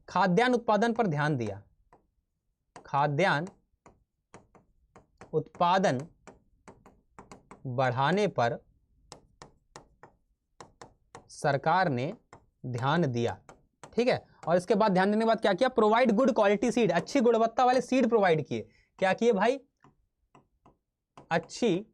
खाद्यान्न उत्पादन पर ध्यान दिया। खाद्यान्न उत्पादन बढ़ाने पर सरकार ने ध्यान दिया, ठीक है। और इसके बाद ध्यान देने के बाद क्या किया, प्रोवाइड गुड क्वालिटी सीड, अच्छी गुणवत्ता वाले सीड प्रोवाइड किए। क्या किए भाई, अच्छी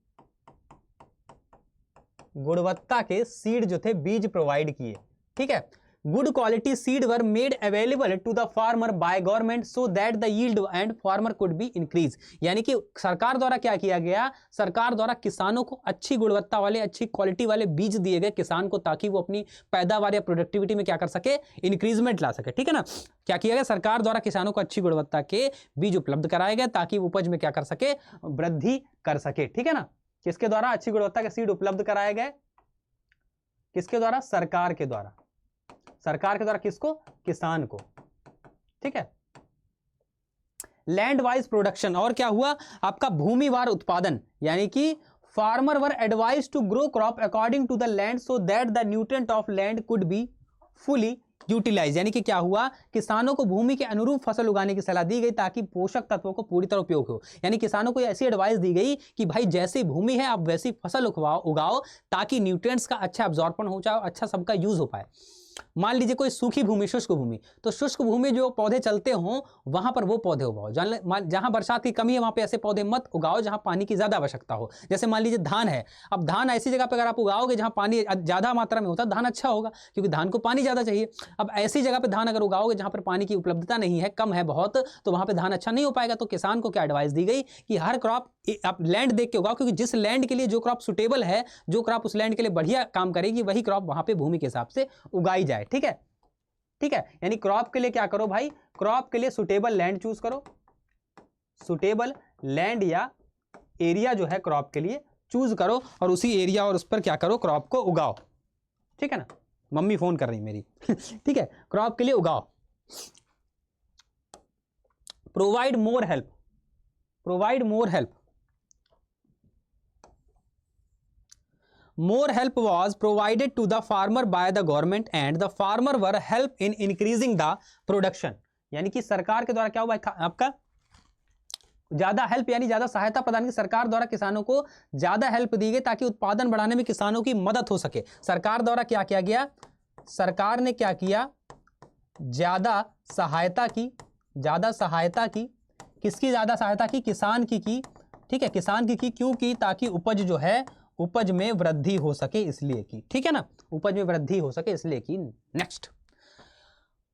गुणवत्ता के सीड जो थे, बीज प्रोवाइड किए, ठीक है। Good quality seed were made available to the farmer by government so that the yield and farmer could be increase. यानी कि सरकार द्वारा क्या किया गया, सरकार द्वारा किसानों को अच्छी गुणवत्ता वाले, अच्छी क्वालिटी वाले बीज दिए गए किसान को, ताकि वो अपनी पैदावार या प्रोडक्टिविटी में क्या कर सके, इंक्रीजमेंट ला सके, ठीक है ना। क्या किया गया, सरकार द्वारा किसानों को अच्छी गुणवत्ता के बीज उपलब्ध कराए गए ताकि उपज में क्या कर सके, वृद्धि कर सके, ठीक है ना। किसके द्वारा अच्छी गुणवत्ता के सीड उपलब्ध कराए गए, किसके द्वारा, सरकार के द्वारा। सरकार के द्वारा किसको, किसान को, ठीक है। लैंड वाइज प्रोडक्शन, और क्या हुआ आपका, भूमिवार उत्पादन। यानी कि farmer were advise to grow crop according to the land so that the nutrient of land could be fully utilise. यानी कि क्या हुआ, किसानों को भूमि के अनुरूप फसल उगाने की सलाह दी गई ताकि पोषक तत्वों को पूरी तरह उपयोग हो। यानी किसानों को ऐसी एडवाइस दी गई कि भाई जैसी भूमि है आप वैसी फसल उगाओ ताकि न्यूट्रिएंट्स का अच्छा एब्जॉर्प्शन हो जाए, अच्छा सबका यूज हो पाए। मान लीजिए कोई सूखी भूमि, शुष्क भूमि, तो शुष्क भूमि जो पौधे चलते हों वहां पर वो पौधे उगाओ। जहां बरसात की कमी है वहां पे ऐसे पौधे मत उगाओ जहां पानी की ज्यादा आवश्यकता हो। जैसे मान लीजिए धान है, अब धान ऐसी जगह पर अगर आप उगाओगे जहां पानी ज्यादा मात्रा में होता है, धान अच्छा होगा क्योंकि धान को पानी ज्यादा चाहिए। अब ऐसी जगह पे धान अगर उगाओगे जहां पर पानी की उपलब्धता नहीं है, कम है बहुत, तो वहां पे धान अच्छा नहीं हो पाएगा। तो किसान को क्या एडवाइस दी गई कि हर क्रॉप आप लैंड देख के उगाओ, क्योंकि जिस लैंड के लिए जो क्रॉप सुटेबल है, जो क्रॉप उस लैंड के लिए बढ़िया काम करेगी, वही क्रॉप वहां पे भूमि के हिसाब से उगाई जाए, ठीक है, ठीक है। यानी क्रॉप के लिए क्या करो भाई, क्रॉप के लिए सुटेबल लैंड चूज करो, सुटेबल लैंड या एरिया जो है क्रॉप के लिए चूज करो और उसी एरिया और उस पर क्या करो, क्रॉप को उगाओ, ठीक है ना। मम्मी फोन कर रही मेरी ठीक है, क्रॉप के लिए उगाओ। Provide more help, provide more help, more help was provided to the farmer by the government and the farmer were help in increasing the production। यानी कि सरकार के द्वारा क्या हुआ आपका, ज्यादा हेल्प यानी ज्यादा सहायता प्रदान की, सरकार द्वारा किसानों को ज्यादा हेल्प दी गई ताकि उत्पादन बढ़ाने में किसानों की मदद हो सके। सरकार द्वारा क्या किया गया, सरकार ने क्या किया, ज्यादा सहायता की, किसकी ज्यादा सहायता की, किसान की, ठीक है, किसान की क्यों की, ताकि उपज जो है, उपज में वृद्धि हो सके इसलिए की, ठीक है ना, उपज में वृद्धि हो सके इसलिए की। Next,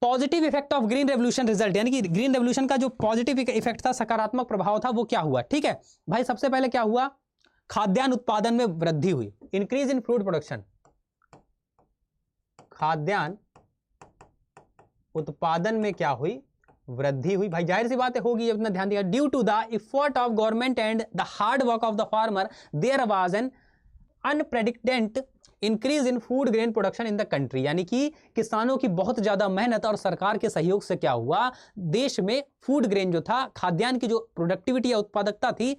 positive effect of green revolution result, यानी कि ग्रीन रेवोल्यूशन का जो पॉजिटिव इफेक्ट था, सकारात्मक प्रभाव था, वो क्या हुआ, ठीक है भाई। सबसे पहले क्या हुआ, खाद्यान्न उत्पादन में वृद्धि हुई, इंक्रीज इन फूड प्रोडक्शन, खाद्यान्न उत्पादन में क्या हुई, वृद्धि हुई। भाई जाहिर सी बात है होगी, अपना ध्यान दिया। Due to the effort of government and the hard work of the farmer there was an unpredicted increase in food grain production in the country, यानी कि किसानों की बहुत ज्यादा मेहनत और सरकार के सहयोग से क्या हुआ, देश में फूड ग्रेन जो था, खाद्यान्न की जो प्रोडक्टिविटी या उत्पादकता थी,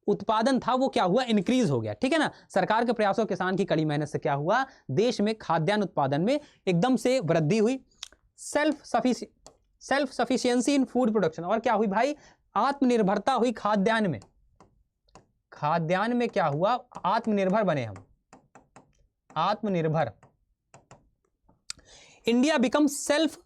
उत्पादन था, वो क्या हुआ, इंक्रीज हो गया, ठीक है ना। सरकार के प्रयासों, किसान की कड़ी मेहनत से क्या हुआ, देश में खाद्यान्न उत्पादन में एकदम से वृद्धि हुई। सेल्फ सफिशिएंसी इन फूड प्रोडक्शन, और क्या हुई भाई, आत्मनिर्भरता हुई खाद्यान्न में, खाद्यान्न में क्या हुआ, आत्मनिर्भर बने हम, आत्मनिर्भर। India become self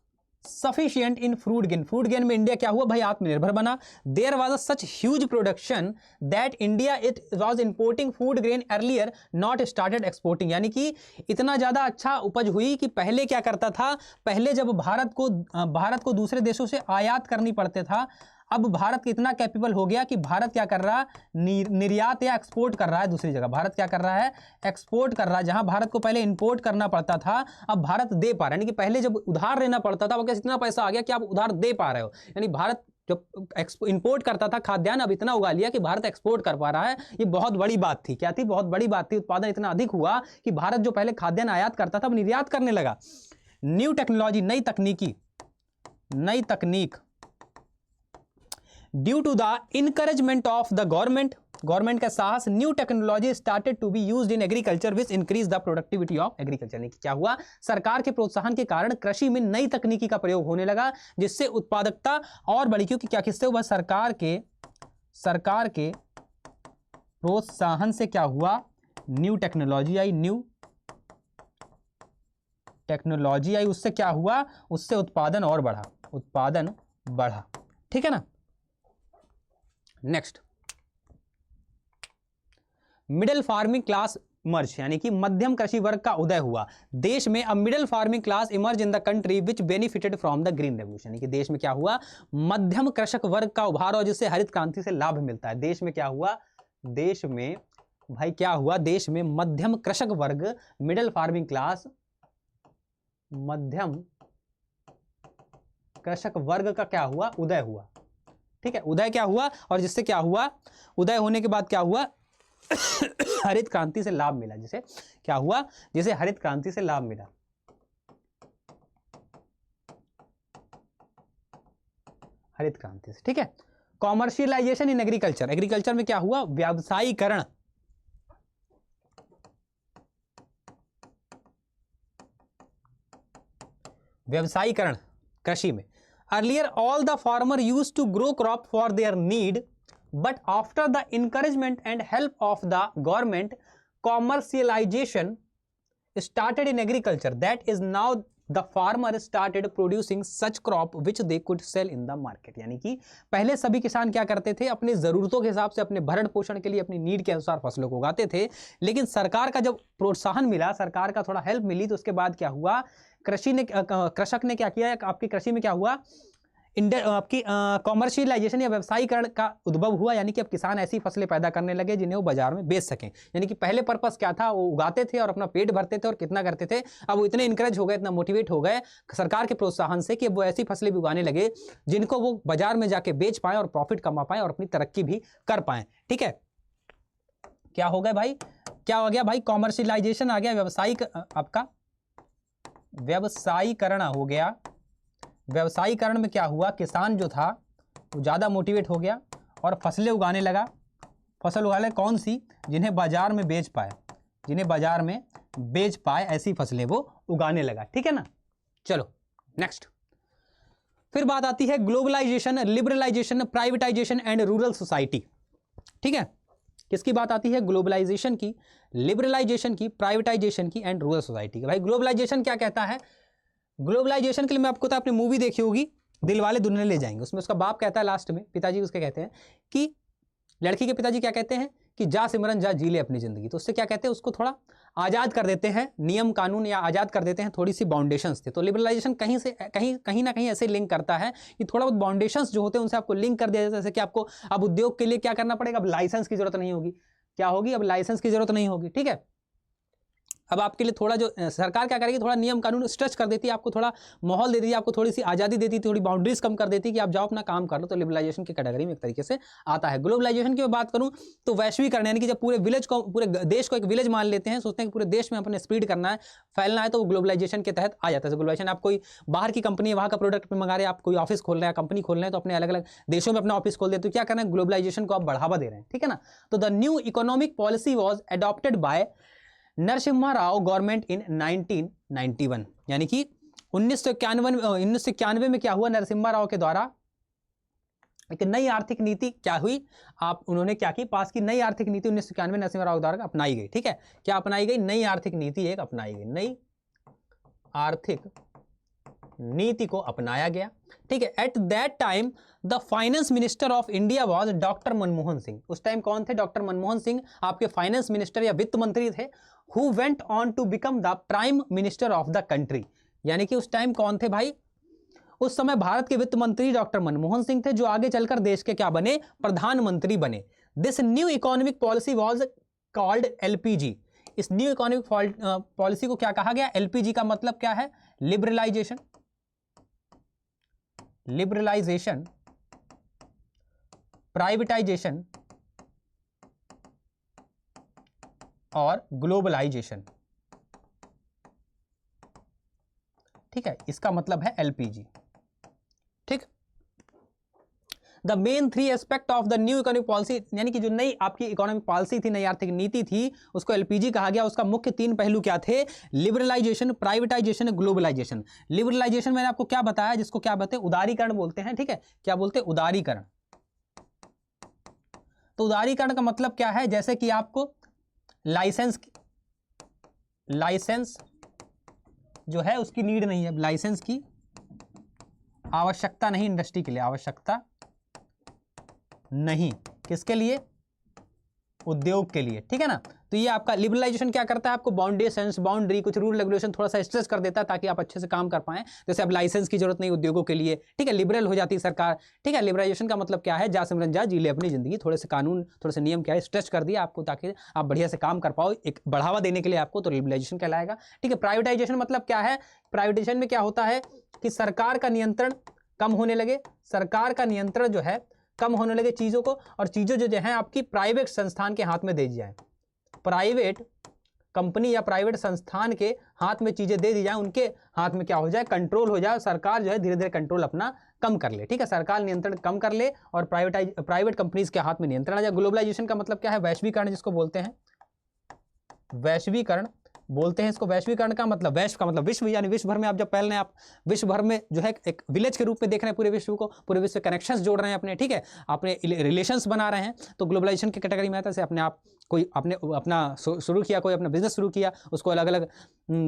sufficient in food gain में इंडिया क्या हुआ भाई, आत्मनिर्भर बना। There was a such huge production that India it was importing food grain earlier not started exporting, यानी कि इतना ज्यादा अच्छा उपज हुई कि पहले क्या करता था, पहले जब भारत को दूसरे देशों से आयात करनी पड़ते था, अब भारत कितना कैपेबल हो गया कि भारत क्या कर रहा है, निर्यात या एक्सपोर्ट कर रहा है दूसरी जगह। भारत क्या कर रहा है, एक्सपोर्ट कर रहा है। जहां भारत को पहले इंपोर्ट करना पड़ता था, अब भारत दे पा रहा है, यानी कि पहले जब उधार लेना पड़ता था, वो इतना पैसा आ गया कि आप उधार दे पा रहे हो, यानी भारत जब इंपोर्ट करता था खाद्यान्न, अब इतना उगा लिया कि भारत एक्सपोर्ट कर पा रहा है। ये बहुत बड़ी बात थी, क्या थी, बहुत बड़ी बात थी। उत्पादन इतना अधिक हुआ कि भारत जो पहले खाद्यान्न आयात करता था, अब निर्यात करने लगा। न्यू टेक्नोलॉजी, नई तकनीक due to the encouragement of the government का साहस, new technology started to be used in agriculture which increase the productivity of agriculture. क्या हुआ, सरकार के प्रोत्साहन के कारण कृषि में नई तकनीकी का प्रयोग होने लगा, जिससे उत्पादकता और बढ़ी। क्योंकि क्या, किससे हुआ, सरकार के प्रोत्साहन से क्या हुआ, न्यू टेक्नोलॉजी आई, उससे क्या हुआ, उससे उत्पादन और बढ़ा, ठीक है ना। Next, middle farming class emerge, यानी कि मध्यम कृषि वर्ग का उदय हुआ देश में। अब middle farming class emerge in the country which benefited from the green revolution, यानी कि देश में क्या हुआ, मध्यम कृषक वर्ग का उभार और जिससे हरित क्रांति से लाभ मिलता है। देश में क्या हुआ, देश में भाई क्या हुआ, देश में मध्यम कृषक वर्ग, मिडिल फार्मिंग क्लास, मध्यम कृषक वर्ग का क्या हुआ, उदय हुआ, ठीक है, उदय क्या हुआ, और जिससे क्या हुआ, उदय होने के बाद क्या हुआ, हरित क्रांति से लाभ मिला। जिसे क्या हुआ, जिसे हरित क्रांति से लाभ मिला, हरित क्रांति से, ठीक है। कॉमर्शियलाइजेशन इन एग्रीकल्चर में क्या हुआ, व्यावसायीकरण, कृषि में। Earlier, all the farmer used to grow crop for their need, but after the encouragement and help of the government, commercialization started in agriculture. That is now the farmer started producing such crop which they could sell in the market. यानी कि पहले सभी किसान क्या करते थे, अपनी ज़रूरतों के हिसाब से, अपने भरण पोषण के लिए, अपनी नीड के अनुसार फसलों को उगाते थे। लेकिन सरकार का जब प्रोत्साहन मिला, सरकार का थोड़ा हेल्प मिली, तो उसके बाद क्या हुआ, कृषक ने क्या किया, आपकी कृषि में क्या हुआ, आपकी कॉमर्शियलाइजेशन या व्यवसायीकरण का उद्भव हुआ। यानी कि अब किसान ऐसी फसलें पैदा करने लगे जिन्हें वो बाजार में बेच सकें। यानी कि पहले पर्पस क्या था, वो उगाते थे और अपना पेट भरते थे और कितना करते थे। अब वो इतने इंकरेज हो गए, इतना मोटिवेट हो गए सरकार के प्रोत्साहन से कि अब वो ऐसी फसलें भी उगाने लगे जिनको वो बाजार में जाके बेच पाएं और प्रॉफिट कमा पाएं और अपनी तरक्की भी कर पाएं। ठीक है, क्या हो गया भाई, क्या हो गया भाई, कॉमर्शियलाइजेशन आ गया, व्यवसायिक, आपका व्यवसायीकरण हो गया। व्यवसायीकरण में क्या हुआ, किसान जो था वो ज़्यादा मोटिवेट हो गया और फसलें उगाने लगा। फसल उगाने कौन सी, जिन्हें बाजार में बेच पाए, जिन्हें बाजार में बेच पाए ऐसी फसलें वो उगाने लगा। ठीक है ना। चलो नेक्स्ट, फिर बात आती है globalisation, liberalisation, privatisation and rural society. ठीक है, किसकी बात आती है? ग्लोबलाइजेशन की, लिबरलाइजेशन की, प्राइवेटाइजेशन की एंड रूरल सोसाइटी की। भाई ग्लोबलाइजेशन क्या कहता है? ग्लोबलाइजेशन के लिए मैं आपको तो आपने मूवी देखी होगी दिलवाले दुल्हनिया ले जाएंगे, उसमें उसका बाप कहता है लास्ट में, पिताजी उसके कहते हैं कि लड़की के पिताजी क्या कहते हैं कि जा सिमरन जा जी ले अपनी जिंदगी। तो उससे क्या कहते हैं, उसको थोड़ा आज़ाद कर देते हैं, नियम कानून या आज़ाद कर देते हैं, थोड़ी सी बाउंडेशंस थे। तो लिबरलाइजेशन कहीं ना कहीं ऐसे लिंक करता है कि थोड़ा बहुत बाउंडेशंस जो होते हैं उनसे आपको लिंक कर दिया जाता है। जैसे कि आपको अब उद्योग के लिए क्या करना पड़ेगा, अब लाइसेंस की जरूरत नहीं होगी। क्या होगी? अब लाइसेंस की जरूरत नहीं होगी। ठीक है, अब आपके लिए थोड़ा जो सरकार क्या करेगी, थोड़ा नियम कानून स्ट्रेच कर देती है, आपको थोड़ा माहौल देती है, आपको थोड़ी सी आज़ादी देती है, थोड़ी बाउंड्रीज कम कर देती है कि आप जाओ अपना काम कर लो। तो लिबरलाइजेशन की कैटेगरी में एक तरीके से आता है। ग्लोबलाइजेशन की मैं बात करूं तो वैश्वीकरण, यानी कि जब पूरे विलेज को, पूरे देश को एक विलेज मान लेते हैं, सोचते हैं कि पूरे देश में अपने स्प्रेड करना है, फैलना है, तो वो ग्लोबलाइजेशन के तहत आ जाता है। ग्लोबलाइजेशन, आप कोई बाहर की कंपनी है, वहाँ का प्रोडक्ट मंगा रहे हैं, आप कोई ऑफिस खोल रहे हैं, कंपनी खोल रहे हैं, तो अपने अलग अलग देशों में अपना ऑफिस खोल देते हैं। तो क्या करना है, ग्लोबलाइजेशन को आप बढ़ावा दे रहे हैं। ठीक है ना। तो the new economic policy was adopted by Narasimha Rao government in 1991, यानी कि 1991 में क्या हुआ, नरसिम्हा राव के द्वारा एक नई आर्थिक नीति क्या हुई, उन्होंने क्या की, पास की नई आर्थिक नीति 1991 नरसिम्हा राव द्वारा अपनाई गई। ठीक है, क्या अपनाई गई? नई आर्थिक नीति एक अपनाई गई, नई आर्थिक नीति को अपनाया गया। ठीक है, at that time the finance minister of India was doctor Manmohan Singh. उस टाइम कौन थे? डॉक्टर मनमोहन सिंह आपके फाइनेंस मिनिस्टर या वित्त मंत्री थे। Who went on to become the prime minister of the country, यानी कि उस टाइम कौन थे भाई? उस समय भारत के वित्त मंत्री डॉक्टर मनमोहन सिंह थे, जो आगे चलकर देश के क्या बने? प्रधानमंत्री बने। This new economic policy was called LPG. इस न्यू इकोनॉमिक पॉलिसी को क्या कहा गया? एलपीजी का मतलब क्या है? लिबरलाइजेशन, लिबरलाइजेशन, प्राइवेटाइजेशन और ग्लोबलाइजेशन। ठीक है, इसका मतलब है एलपीजी। ठीक, the main three aspect of the new economic policy, यानी कि जो नई आपकी इकोनॉमिक पॉलिसी थी, नई आर्थिक नीति थी, उसको एलपीजी कहा गया। उसका मुख्य तीन पहलू क्या थे? Liberalisation, privatisation, globalisation. लिबरलाइजेशन मैंने आपको क्या बताया, जिसको क्या बोलते हैं? उदारीकरण बोलते हैं। ठीक है, क्या बोलते हैं? उदारीकरण। तो उदारीकरण का मतलब क्या है? जैसे कि आपको लाइसेंस जो है उसकी नीड नहीं है, लाइसेंस की आवश्यकता नहीं इंडस्ट्री के लिए, आवश्यकता नहीं, किसके लिए? उद्योग के लिए। ठीक है ना। तो ये आपका लिबरलाइजेशन क्या करता है? आपको बाउंड्री, कुछ रूल रेगुलेशन थोड़ा सा स्ट्रेस कर देता है ताकि आप अच्छे से काम कर पाएं। जैसे अब लाइसेंस की जरूरत नहीं उद्योगों के लिए। ठीक है, लिबरल हो जाती है सरकार। ठीक है, लिबरलाइजेशन का मतलब क्या है? जा सिमरन जा जी ले अपनी जिंदगी, थोड़े से कानून, थोड़े से नियम क्या है, स्ट्रेच कर दिया आपको ताकि आप बढ़िया से काम कर पाओ, एक बढ़ावा देने के लिए आपको, तो लिबरलाइजेशन कहलाएगा। ठीक है, प्राइवेटाइजेशन मतलब क्या है? प्राइवेटाइजेशन में क्या होता है कि सरकार का नियंत्रण कम होने लगे, सरकार का नियंत्रण जो है कम होने लगे चीजों को, और चीजें जो है आपकी प्राइवेट संस्थान के हाथ में दे दी जाए, प्राइवेट कंपनी या प्राइवेट संस्थान के हाथ में चीजें दे दी जाए, उनके हाथ में क्या हो जाए? कंट्रोल हो जाए। सरकार जो है धीरे धीरे कंट्रोल अपना कम कर ले। ठीक है, सरकार नियंत्रण कम कर ले और प्राइवेट कंपनीज के हाथ में नियंत्रण आ जाए। ग्लोबलाइजेशन का मतलब क्या है? वैश्वीकरण, जिसको बोलते हैं वैश्वीकरण बोलते हैं इसको। वैश्वीकरण का मतलब, वैश्व का मतलब विश्व, यानी विश्व भर में आप जब पहले आप विश्व भर में जो है एक विलेज के रूप में देख रहे हैं पूरे विश्व को, पूरे विश्व से कनेक्शंस जोड़ रहे हैं अपने। ठीक है, अपने रिलेशंस बना रहे हैं, तो ग्लोबलाइजेशन की कैटेगरी में आता है। जैसे अपने आप कोई आपने अपना शुरू किया, कोई अपना बिजनेस शुरू किया, उसको अलग अलग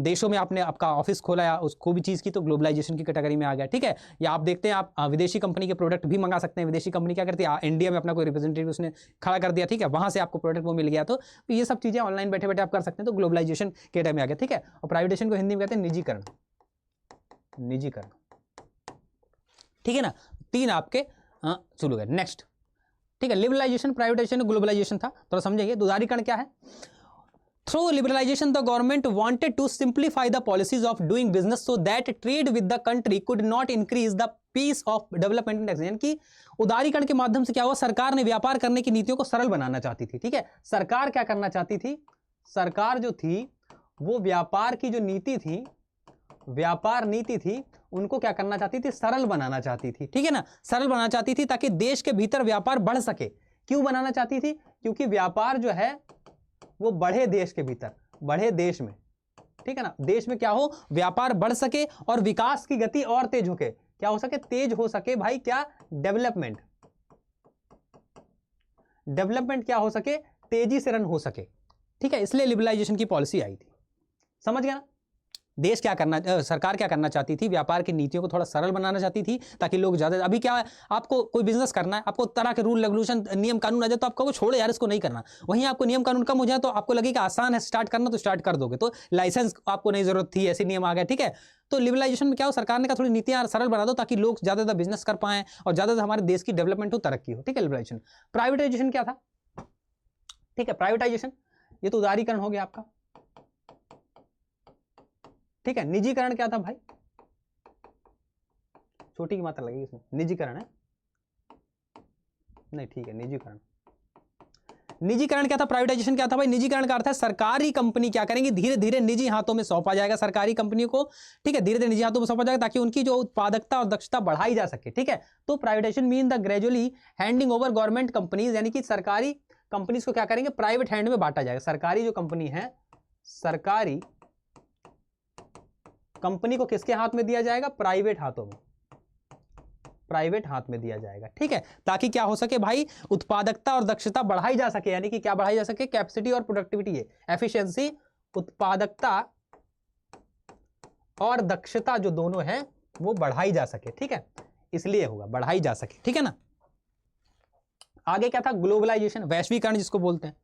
देशों में आपने आपका ऑफिस खोला या उसको भी चीज़ की, तो ग्लोबलाइजेशन की कैटेगरी में आ गया। ठीक है, या आप देखते हैं आप विदेशी कंपनी के प्रोडक्ट भी मंगा सकते हैं। विदेशी कंपनी क्या करती है? इंडिया में अपना कोई रिप्रेजेंटेटिव उसने खड़ा कर दिया, ठीक है, वहाँ से आपको प्रोडक्ट वो मिल गया। तो ये सब चीज़ें ऑनलाइन बैठे बैठे आप कर सकते हैं, तो ग्लोबलाइजेशन के टाइम में आ गया। ठीक है, और प्राइवेटाइजेशन को हिंदी में कहते हैं निजीकरण, निजीकरण। ठीक है ना, तीन आपके शुरू गए। नेक्स्ट, ठीक है, लिबरलाइजेशन, प्राइवेटाइजेशन, ग्लोबलाइजेशन था, थोड़ा समझेंगे। उदारीकरण क्या है? Through liberalisation the government wanted to simplify the policies of doing business so that trade with the country could not increase the pace of development index. यानी कि उदारीकरण के माध्यम से क्या हुआ? सरकार ने व्यापार करने की नीतियों को सरल बनाना चाहती थी। ठीक है, सरकार क्या करना चाहती थी? सरकार जो थी वो व्यापार की जो नीति थी, व्यापार नीति थी, उनको क्या करना चाहती थी? सरल बनाना चाहती थी। ठीक है ना, सरल बनाना चाहती थी ताकि देश के भीतर व्यापार बढ़ सके। क्यों बनाना चाहती थी? क्योंकि व्यापार जो है वो बढ़े देश के भीतर, बढ़े देश में। ठीक है ना, देश में क्या हो? व्यापार बढ़ सके और विकास की गति और तेज हो के क्या हो सके? तेज हो सके भाई। क्या? डेवलपमेंट, डेवलपमेंट क्या हो सके? तेजी से रन हो सके, ठीक है, इसलिए लिबरलाइजेशन की पॉलिसी आई थी। समझ गया ना? देश क्या करना, सरकार क्या करना चाहती थी, व्यापार की नीतियों को थोड़ा सरल बनाना चाहती थी ताकि लोग ज्यादा, अभी क्या है, आपको कोई बिजनेस करना है, आपको तरह के रूल रेगुलेशन नियम कानून आ जाए तो आप कहोगे छोड़ो यार इसको नहीं करना, वहीं आपको नियम कानून कम हो जाए तो आपको लगेगा आसान है स्टार्ट करना, तो स्टार्ट कर दोगे, तो लाइसेंस आपको नहीं जरूरत थी, ऐसे नियम आ गए, ठीक है। तो लिबरलाइजेशन में क्या हो, सरकार ने कहा थोड़ी नीतियां सरल बना दो ताकि लोग ज्यादा बिजनेस कर पाएं और ज्यादा हमारे देश की डेवलपमेंट हो, तरक्की हो, ठीक है, लिबरलाइजेशन। प्राइवेटाइजेशन क्या था, ठीक है, प्राइवेटाइजेशन ये तो उदारीकरण हो गया आपका, ठीक है। निजीकरण क्या था भाई, छोटी की मात्रा लगेगी इसमें, निजीकरण है नहीं, ठीक है, निजीकरण। निजीकरण क्या था, प्राइवेटाइजेशन क्या था भाई, निजीकरण का अर्थ है सरकारी कंपनी क्या करेंगे, धीरे धीरे निजी हाथों में सौंपा जाएगा सरकारी कंपनियों को, ठीक है, धीरे धीरे निजी हाथों में सौंपा जाएगा ताकि उनकी जो उत्पादकता और दक्षता बढ़ाई जा सके, ठीक है। तो privatisation mean the gradually handing over government companies, यानी कि सरकारी कंपनीज को क्या करेंगे, प्राइवेट हैंड में बांटा जाएगा। सरकारी जो कंपनी है, सरकारी कंपनी को किसके हाथ में दिया जाएगा, प्राइवेट हाथों में, प्राइवेट हाथ में दिया जाएगा, ठीक है, ताकि क्या हो सके भाई, उत्पादकता और दक्षता बढ़ाई जा सके, यानी कि क्या बढ़ाई जा सके, कैपेसिटी और प्रोडक्टिविटी है, एफिशिएंसी, उत्पादकता और दक्षता जो दोनों है वो बढ़ाई जा सके, ठीक है, इसलिए होगा बढ़ाई जा सके, ठीक है ना। आगे क्या था, ग्लोबलाइजेशन, वैश्वीकरण जिसको बोलते हैं,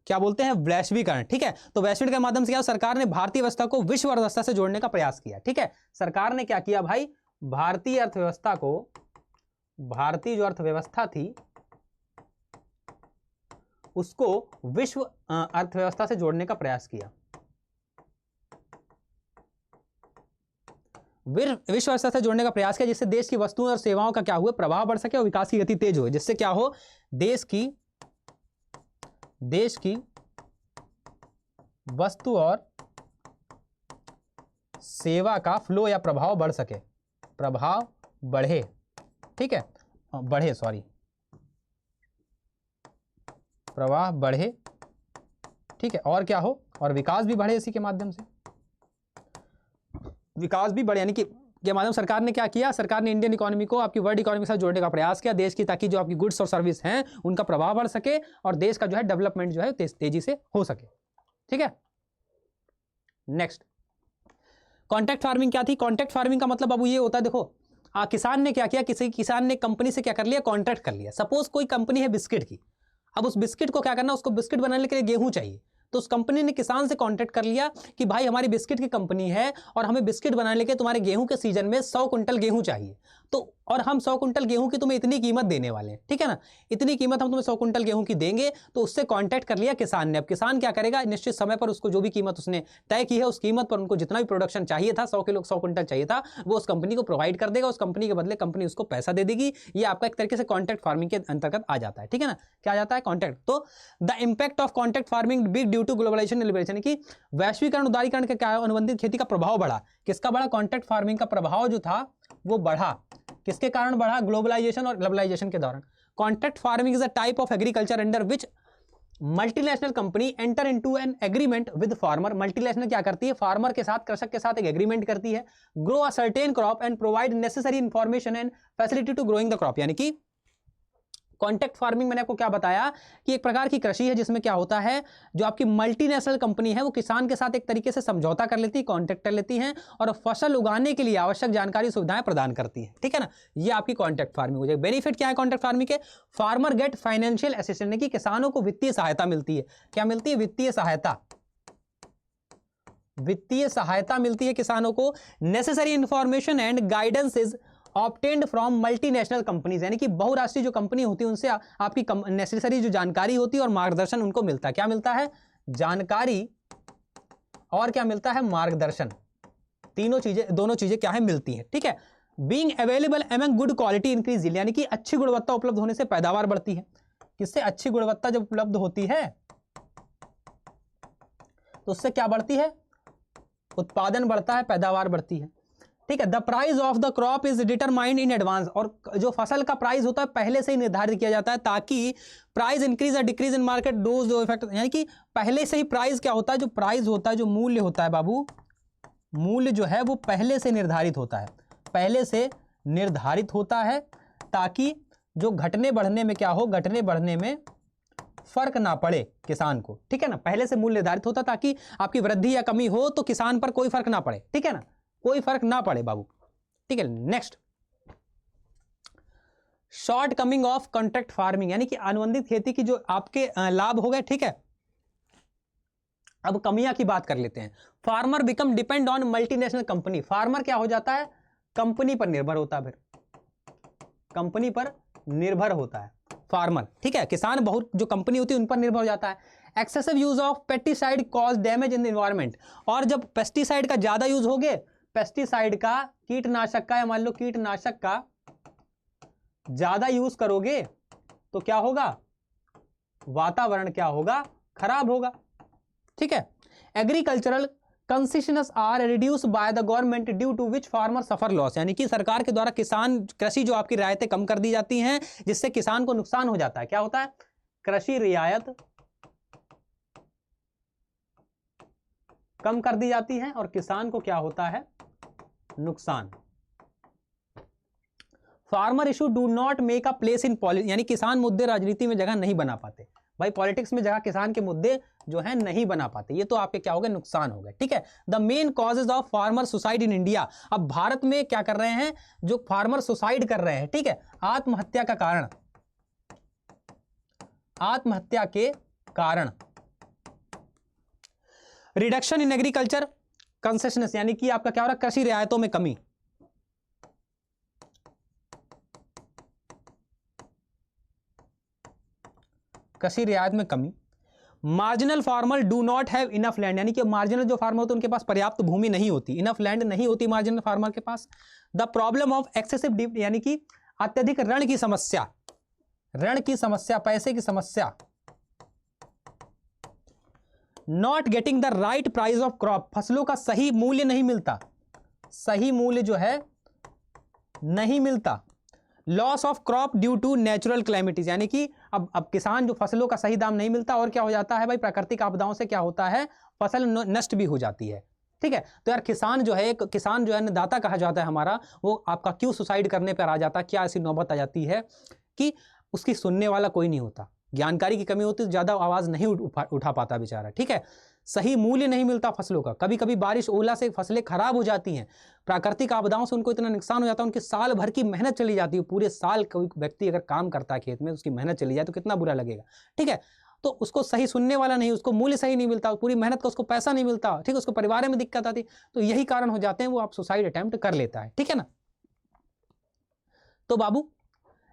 क्या बोलते हैं, वैश्वीकरण, ठीक है। तो वैश्वीकरण के माध्यम से क्या, सरकार ने भारतीय अर्थव्यवस्था को विश्व अर्थव्यवस्था से जोड़ने का प्रयास किया, ठीक है। सरकार ने क्या किया भाई, भारतीय अर्थव्यवस्था को, भारतीय जो अर्थव्यवस्था थी उसको विश्व अर्थव्यवस्था से जोड़ने का प्रयास किया, विश्व अर्थव्यवस्था से जोड़ने का प्रयास किया, जिससे देश की वस्तुओं और सेवाओं का क्या हुआ, प्रभाव बढ़ सके और विकास की गति तेज हो, जिससे क्या हो, देश की वस्तु और सेवा का फ्लो या प्रभाव बढ़ सके, प्रभाव बढ़े, ठीक है, बढ़े, सॉरी, प्रवाह बढ़े, ठीक है, और क्या हो, और विकास भी बढ़े, इसी के माध्यम से विकास भी बढ़े, यानी कि के माध्यम सरकार ने क्या किया, सरकार ने इंडियन इकोनॉमी को आपकी वर्ल्ड इकोनॉमी के साथ जोड़ने का प्रयास किया देश की, ताकि जो आपकी गुड्स और सर्विस हैं उनका प्रभाव बढ़ सके और देश का जो है डेवलपमेंट जो है तेजी से हो सके, ठीक है। नेक्स्ट, कॉन्ट्रैक्ट फार्मिंग क्या थी, कॉन्ट्रैक्ट फार्मिंग का मतलब अब ये होता है, देखो किसान ने क्या किया, किसी किसान ने कंपनी से क्या कर लिया, कॉन्ट्रैक्ट कर लिया। सपोज कोई कंपनी है बिस्किट की, अब उस बिस्किट को क्या करना, उसको बिस्किट बनाने के लिए गेहूं चाहिए, तो उस कंपनी ने किसान से कॉन्ट्रैक्ट कर लिया कि भाई हमारी बिस्किट की कंपनी है और हमें बिस्किट बनाने के तुम्हारे गेहूं के सीजन में 100 कुंटल गेहूं चाहिए, तो और हम 100 कुंटल गेहूं की तुम्हें इतनी कीमत देने वाले हैं, ठीक है ना, इतनी कीमत हम तुम्हें 100 कुंटल गेहूं की देंगे। तो उससे कॉन्ट्रैक्ट कर लिया किसान ने। अब किसान क्या करेगा, निश्चित समय पर उसको जो भी कीमत उसने तय की है उस कीमत पर उनको जितना भी प्रोडक्शन चाहिए था, 100 कुंटल चाहिए था, वो उस कंपनी को प्रोवाइड कर देगा, उस कंपनी के बदले कंपनी उसको पैसा दे देगी। ये आपका एक तरीके से कॉन्ट्रैक्ट फार्मिंग के अंतर्गत आ जाता है, ठीक है ना, क्या आ जाता है, कॉन्ट्रैक्ट। तो the impact of contract farming big due to globalisation liberation, की वैश्वीकरण उदारीकरण के क्या अनुबंधित खेती का प्रभाव बढ़ा, किसका बढ़ा, कॉन्ट्रैक्ट फार्मिंग का प्रभाव जो था वो बढ़ा, किसके कारण बढ़ा, ग्लोबलाइजेशन और ग्लोबलाइजेशन के दौरान। Contract farming is a type of agriculture under which multinational company enter into an agreement with farmer. Multinational क्या करती है, फार्मर के साथ, कृषक के साथ एक एग्रीमेंट करती है, grow a certain crop and provide necessary information and facility to growing the crop. यानी कि कॉन्ट्रैक्ट फार्मिंग मैंने आपको क्या बताया कि एक प्रकार की कृषि है जिसमें क्या होता है, जो आपकी मल्टीनेशनल कंपनी है वो किसान के साथ एक तरीके से समझौता कर लेती है, कॉन्ट्रैक्ट कर लेती है और फसल उगाने के लिए आवश्यक जानकारी सुविधाएं प्रदान करती है, ठीक है ना, ये आपकी कॉन्ट्रैक्ट फार्मिंग हो जाएगी। बेनिफिट क्या है कॉन्ट्रैक्ट फार्मिंग के, फार्मर गेट फाइनेंशियल असिस्टेंस, कि किसानों को वित्तीय सहायता मिलती है। क्या मिलती है, वित्तीय सहायता, वित्तीय सहायता मिलती है किसानों को। Necessary information and guidance is obtained from multinational companies, यानी कि बहुराष्ट्रीय जो कंपनी होती है उनसे आपकी नेसेसरी जो जानकारी होती है और मार्गदर्शन उनको मिलता है। क्या मिलता है, जानकारी और क्या मिलता है, मार्गदर्शन, तीनों चीजें, दोनों चीजें क्या है, मिलती हैं, ठीक है। Being available among good quality increase yield, यानी कि अच्छी गुणवत्ता उपलब्ध होने से पैदावार बढ़ती है। किससे, अच्छी गुणवत्ता जब उपलब्ध होती है तो उससे क्या बढ़ती है, उत्पादन बढ़ता है, पैदावार बढ़ती है, ठीक है। The price of the crop is determined in advance, और जो फसल का प्राइस होता है पहले से ही निर्धारित किया जाता है ताकि प्राइस इंक्रीज और decrease in market dose effect, यानी कि पहले से ही प्राइस क्या होता है, जो प्राइस होता है, जो मूल्य होता है बाबू, मूल्य जो है वो पहले से निर्धारित होता है, पहले से निर्धारित होता है ताकि जो घटने बढ़ने में क्या हो, घटने बढ़ने में फर्क ना पड़े किसान को, ठीक है ना। पहले से मूल्य निर्धारित होता ताकि आपकी वृद्धि या कमी हो तो किसान पर कोई फर्क ना पड़े, ठीक है ना, कोई फर्क ना पड़े बाबू, ठीक है। Next, short coming of contract farming, यानी कि अनुबंधित खेती की जो आपके लाभ हो गए, ठीक है। अब कमियां की बात कर लेते हैं। Farmer become depend on multinational company, farmer क्या हो जाता है, कंपनी पर निर्भर होता है, फिर कंपनी पर निर्भर होता है फार्मर, ठीक है। किसान बहुत जो कंपनी होती है उन पर निर्भर हो जाता है। Excessive use of pesticide cause damage in the environment, और जब पेस्टिसाइड का ज्यादा यूज हो गए, पेस्टिसाइड का, कीटनाशक का, या मान लो कीटनाशक का ज्यादा यूज करोगे तो क्या होगा, वातावरण क्या होगा, खराब होगा, ठीक है। Agricultural concessions are reduce by the government due to which farmer suffer loss, यानी कि सरकार के द्वारा किसान कृषि जो आपकी रियायतें कम कर दी जाती हैं जिससे किसान को नुकसान हो जाता है। क्या होता है, कृषि रियायत कम कर दी जाती है और किसान को क्या होता है, नुकसान। Farmer issue do not make a place in politics, यानी किसान मुद्दे राजनीति में जगह नहीं बना पाते भाई, पॉलिटिक्स में जगह किसान के मुद्दे जो है नहीं बना पाते, ये तो आपके क्या हो गए, नुकसान हो गए, ठीक है। The main causes of farmer suicide in India, अब भारत में क्या कर रहे हैं, जो फार्मर सुसाइड कर रहे हैं, ठीक है, आत्महत्या का कारण, आत्महत्या के कारण। रिडक्शन इन एग्रीकल्चर कंसेशंस, यानी कि आपका क्या हो रहा है, कृषि रियायतों में कमी, कृषि रियायत में कमी। Marginal farmer do not have enough land, यानी कि मार्जिनल जो फार्मर होते हैं उनके पास पर्याप्त भूमि नहीं होती, इनफ लैंड नहीं होती मार्जिनल फार्मर के पास। The problem of excessive dip, यानी कि अत्यधिक ऋण की समस्या, ऋण की समस्या, पैसे की समस्या। Not getting the right price of crop, फसलों का सही मूल्य नहीं मिलता, सही मूल्य जो है नहीं मिलता। Loss of crop due to natural calamities, यानी कि अब किसान जो फसलों का सही दाम नहीं मिलता, और क्या हो जाता है भाई, प्राकृतिक आपदाओं से क्या होता है, फसल नष्ट भी हो जाती है, ठीक है। तो यार किसान जो है, किसान जो है अन्नदाता कहा जाता है हमारा, वो आपका क्यों सुसाइड करने पर आ जाता है, क्या ऐसी नौबत आ जाती है कि उसकी सुनने वाला कोई नहीं होता, जानकारी की कमी होती है, ज्यादा आवाज नहीं उठा पाता बेचारा, ठीक है। सही मूल्य नहीं मिलता फसलों का, कभी कभी बारिश ओला से फसलें खराब हो जाती हैं, प्राकृतिक आपदाओं से उनको इतना नुकसान हो जाता है, उनकी साल भर की मेहनत चली जाती है, पूरे साल कोई व्यक्ति अगर काम करता है खेत में, उसकी मेहनत चली जाए तो कितना बुरा लगेगा, ठीक है। तो उसको सही सुनने वाला नहीं, उसको मूल्य सही नहीं मिलता, पूरी मेहनत का उसको पैसा नहीं मिलता, ठीक है, उसको परिवार में दिक्कत आती, तो यही कारण हो जाते हैं, वो आप सुसाइड अटेम्प्ट कर लेता है, ठीक है ना। तो बाबू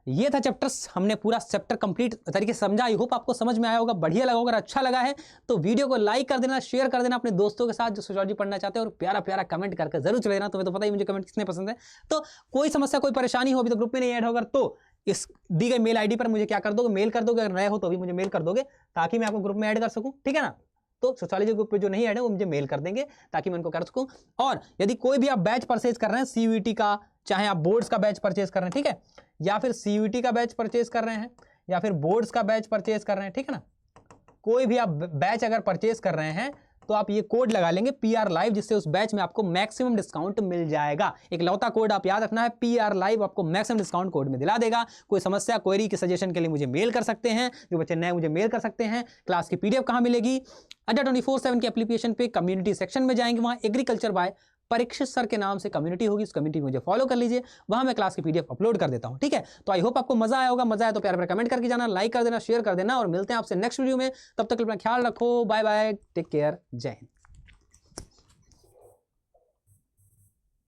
ये था चैप्टर्स, हमने पूरा चैप्टर कंप्लीट तरीके से समझा, आई होप आपको समझ में आया होगा, बढ़िया लगा होगा। अगर अच्छा लगा है तो वीडियो को लाइक कर देना, शेयर कर देना अपने दोस्तों के साथ जो सोशियोलॉजी पढ़ना चाहते हैं, और प्यारा प्यारा कमेंट करके जरूर चले देना, तुम्हें तो पता ही मुझे कमेंट किसने पसंद है। तो कोई समस्या कोई परेशानी हो, अभी तो ग्रुप में नहीं ऐड होगा तो इस दी गई मेल आईडी पर मुझे क्या कर दोगे, मेल कर दोगे, अगर नए हो तो भी मुझे मेल कर दोगे ताकि मैं आपको ग्रुप में ऐड कर सकूं, ठीक है ना। तो सोशियोलॉजी ग्रुप पे जो नहीं ऐड है वो मुझे मेल कर देंगे ताकि मैं उनको कर सकूं। और यदि कोई भी आप बैच परचेज कर रहे हैं, सीयूईटी का, चाहे आप बोर्ड्स का बैच परचेज कर रहे हैं, ठीक है, या फिर सीयूईटी का बैच परचेज कर रहे हैं, या फिर बोर्ड्स का बैच परचेज कर रहे हैं, ठीक है ना, कोई भी आप बैच अगर परचेज कर रहे हैं तो आप ये कोड लगा लेंगे PR लाइव, जिससे उस बैच में आपको मैक्सिमम डिस्काउंट मिल जाएगा। एक लौता कोड आप याद रखना है, PR लाइव आपको मैक्सिमम डिस्काउंट कोड में दिला देगा। कोई समस्या, क्वेरी के सजेशन के लिए मुझे मेल कर सकते हैं, जो बच्चे नए मुझे मेल कर सकते हैं। क्लास की PDF कहाँ मिलेगी, अड्डा 24/7 के एप्लीकेशन पे कम्युनिटी सेक्शन में जाएंगे, वहाँ एग्रीकल्चर बाय परीक्षित सर के नाम से कम्युनिटी होगी, उस कम्युनिटी को मुझे फॉलो कर लीजिए, वहां मैं क्लास की PDF अपलोड कर देता हूं, ठीक है। तो आई होप आपको मजा आया होगा, मजा आया तो प्यार कमेंट करके जाना, लाइक कर देना, शेयर कर देना, और मिलते हैं आपसे नेक्स्ट वीडियो में। तब तक अपना ख्याल रखो, बाय बाय, टेक केयर, जय हिंद।